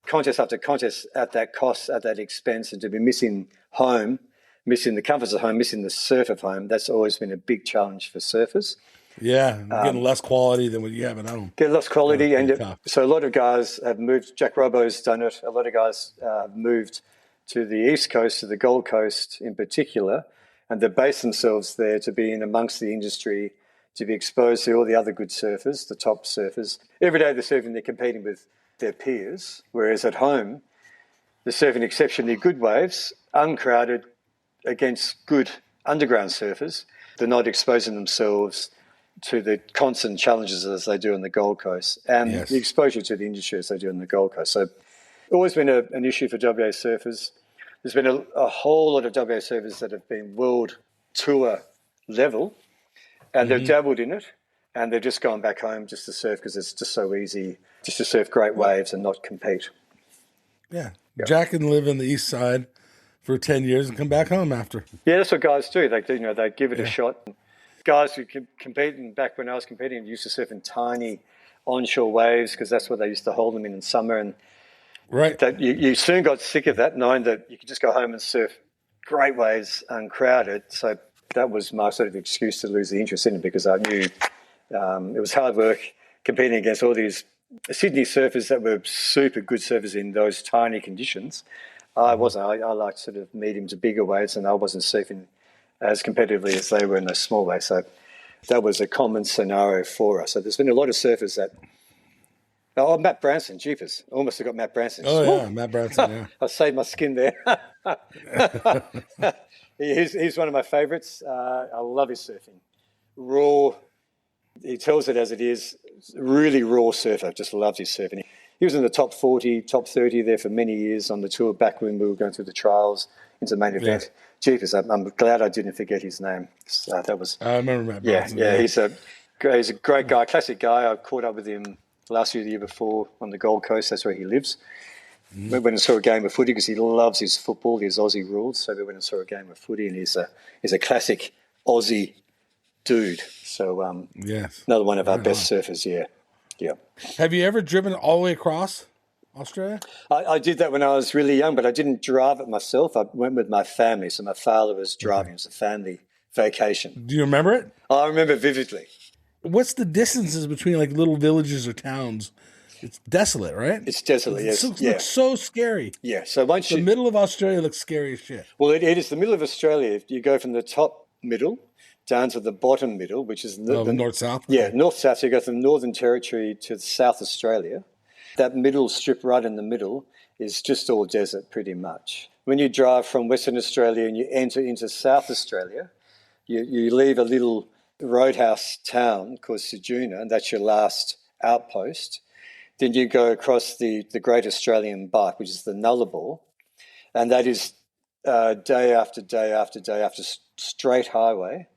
contest after contest at that cost, at that expense, and to be missing home, missing the comforts of home, missing the surf of home, that's always been a big challenge for surfers. Yeah, getting less quality than what you have at home. Get less quality, Yeah, so a lot of guys have moved. Jack Robbo's done it. A lot of guys have moved to the East Coast, to the Gold Coast in particular, and they base themselves there to be in amongst the industry, to be exposed to all the other good surfers, the top surfers. Every day they're surfing, they're competing with their peers, whereas at home, they're surfing exceptionally good waves, uncrowded, against good underground surfers. They're not exposing themselves to the constant challenges as they do on the Gold Coast, and the exposure to the industry as they do on the Gold Coast. So always been an issue for WA surfers. There's been a whole lot of WA surfers that have been world tour level, and they've dabbled in it, and they've just gone back home just to surf because it's just so easy just to surf great waves and not compete. Yeah. Jack can live in the East Side for 10 years and come back home after. Yeah, that's what guys do. They give it a shot. Guys who compete, and back when I was competing, used to surf in tiny onshore waves because that's what they used to hold them in summer. And that you soon got sick of that, knowing that you could just go home and surf great waves, uncrowded. So that was my sort of excuse to lose the interest in it, because I knew it was hard work competing against all these Sydney surfers that were super good surfers in those tiny conditions. I wasn't. I liked sort of medium to bigger waves, and I wasn't surfing as competitively as they were in those small waves. So that was a common scenario for us. So there's been a lot of surfers that... Oh, Matt Branson, jeepers. Almost forgot Matt Branson. Oh, yeah, Matt Branson, yeah. I saved my skin there. He's one of my favourites. I love his surfing. Raw. He tells it as it is. Really raw surfer. Just loves his surfing. He was in the top 40, top 30 there for many years on the tour back when we were going through the trials into the main event. Jeepers, I'm glad I didn't forget his name. That was... I remember Matt Branson. Yeah, he's a great guy, classic guy. I caught up with him last year, the year before, on the Gold Coast. That's where he lives. We went and saw a game of footy because he loves his football, his Aussie rules. So we went and saw a game of footy, and he's a classic Aussie dude. So another one of our best surfers, yeah. Have you ever driven all the way across Australia? I did that when I was really young, but I didn't drive it myself. I went with my family. So my father was driving. It was a family vacation. Do you remember it? I remember vividly. What's the distances between like little villages or towns? It's desolate, right? It's desolate, yes. It looks so scary. Yeah, so once the middle of Australia looks scary as shit. Well, it is the middle of Australia. You go from the top middle down to the bottom middle, which is the north-south? Yeah, north-south. So you go from the Northern Territory to South Australia. That middle strip right in the middle is just all desert pretty much. When you drive from Western Australia and you enter into South Australia, you leave a little roadhouse town called Ceduna, and that's your last outpost. Then you go across the Great Australian Bight, which is the Nullarbor, and that is day after day after day after straight highway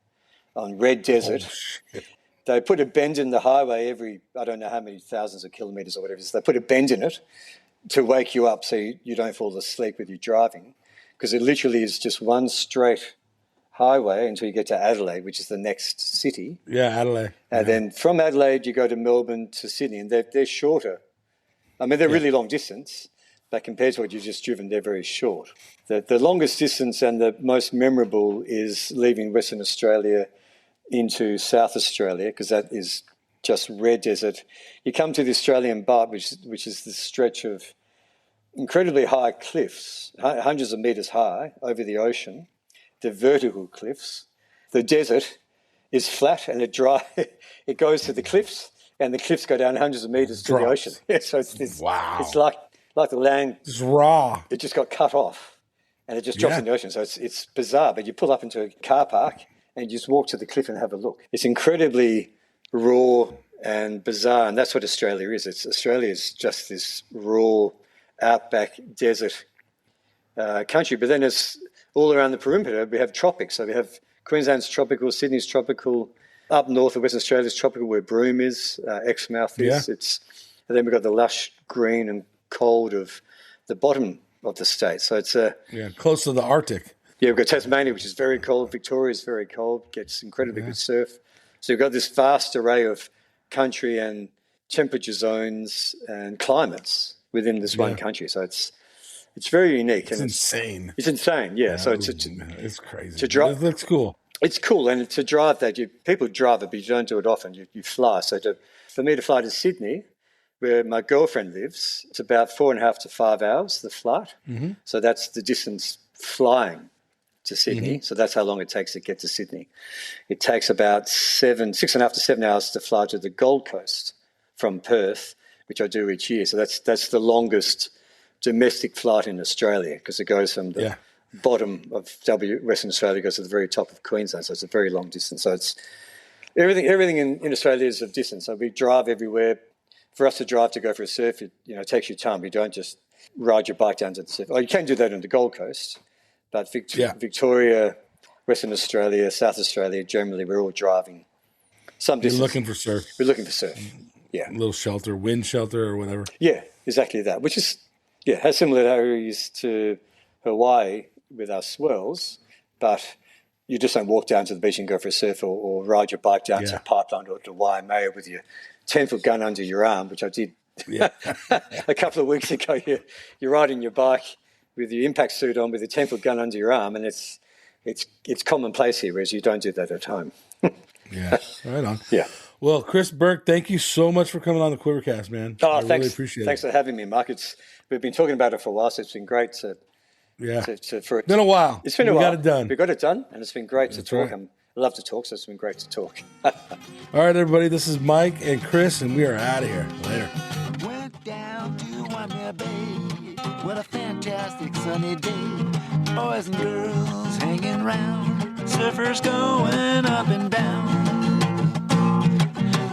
on red desert. They put a bend in the highway every, I don't know how many thousands of kilometres or whatever it is. They put a bend in it to wake you up so you don't fall asleep with your driving, because it literally is just one straight highway until you get to Adelaide, which is the next city. Yeah, Adelaide. And then from Adelaide, you go to Melbourne to Sydney, and they're shorter. I mean, they're really long distance, but compared to what you've just driven, they're very short. The longest distance and the most memorable is leaving Western Australia into South Australia, because that is just red desert. You come to the Australian Bight, which is the stretch of incredibly high cliffs, hundreds of meters high over the ocean. They're vertical cliffs. The desert is flat and it dry. It goes to the cliffs, and the cliffs go down hundreds of meters to the ocean. Yeah, so it's this. Wow. It's like the land. It's raw. It just got cut off, and it just drops in the ocean. So it's bizarre. But you pull up into a car park and you just walk to the cliff and have a look. It's incredibly raw and bizarre, and that's what Australia is. Australia is just this raw, outback desert country. But then it's all around the perimeter. We have tropics. So we have Queensland's tropical, Sydney's tropical, up north of Western Australia's tropical, where Broome is, Exmouth is. And then we've got the lush green and cold of the bottom of the state. So it's close to the Arctic. Yeah, we've got Tasmania, which is very cold. Victoria is very cold, gets incredibly good surf. So you've got this vast array of country and temperature zones and climates within this one country. So it's very unique. It's insane. It's insane, yeah. So it's crazy. To drive, it looks cool. It's cool, and to drive that, people drive it, but you don't do it often. You fly. So for me to fly to Sydney, where my girlfriend lives, it's about 4.5 to 5 hours, the flight. Mm-hmm. So that's the distance flying to Sydney. Mm-hmm. So that's how long it takes to get to Sydney. It takes about 6.5 to 7 hours to fly to the Gold Coast from Perth, which I do each year. So that's the longest domestic flight in Australia, because it goes from the bottom of Western Australia, goes to the very top of Queensland. So it's a very long distance. So it's everything in Australia is of distance. So we drive everywhere. For us to drive to go for a surf, it takes you time. You don't just ride your bike down to the surf. Oh, you can do that on the Gold Coast, but Victoria, Western Australia, South Australia, generally we're all driving some distance. We're looking for surf. We're looking for surf. Yeah, a little shelter, wind shelter or whatever. Yeah, exactly that. Which is has similarities to Hawaii with our swells, but you just don't walk down to the beach and go for a surf or ride your bike down to a pipeline or to Waimea with your 10-foot gun under your arm, which I did a couple of weeks ago. You're riding your bike with your impact suit on with a 10-foot gun under your arm, and it's commonplace here, whereas you don't do that at home. Yeah, right on. Yeah. Well, Chris Burke, thank you so much for coming on the Quivercast, man. Oh, I thanks. really appreciate it. Thanks for having me, Mark. We've been talking about it for a while, so it's been great to. It's been a while. It's been a while. We got it done. We got it done, and it's been great to talk. Right. I love to talk, so it's been great to talk. All right, everybody, this is Mike and Chris, and we are out of here. Later. Went down to Waimea Bay. What a fantastic sunny day. Boys and girls hanging round. Surfers going up and down.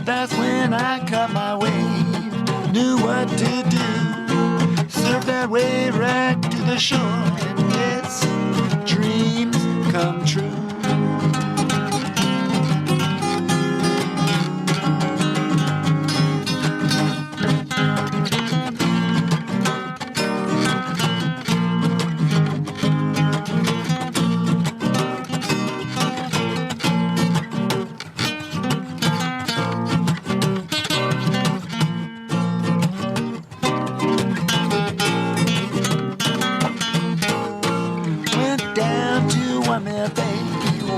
That's when I caught my wave. Knew what to do. Surf that wave right to the shore. And yes, dreams come true.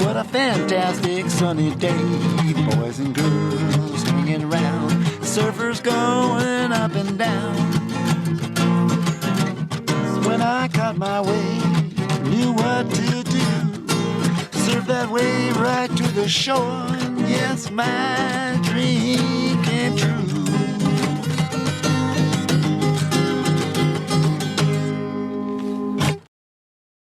What a fantastic sunny day. Boys and girls hanging around. Surfers going up and down. When I caught my wave, knew what to do. Surf that wave right to the shore. And yes, my dream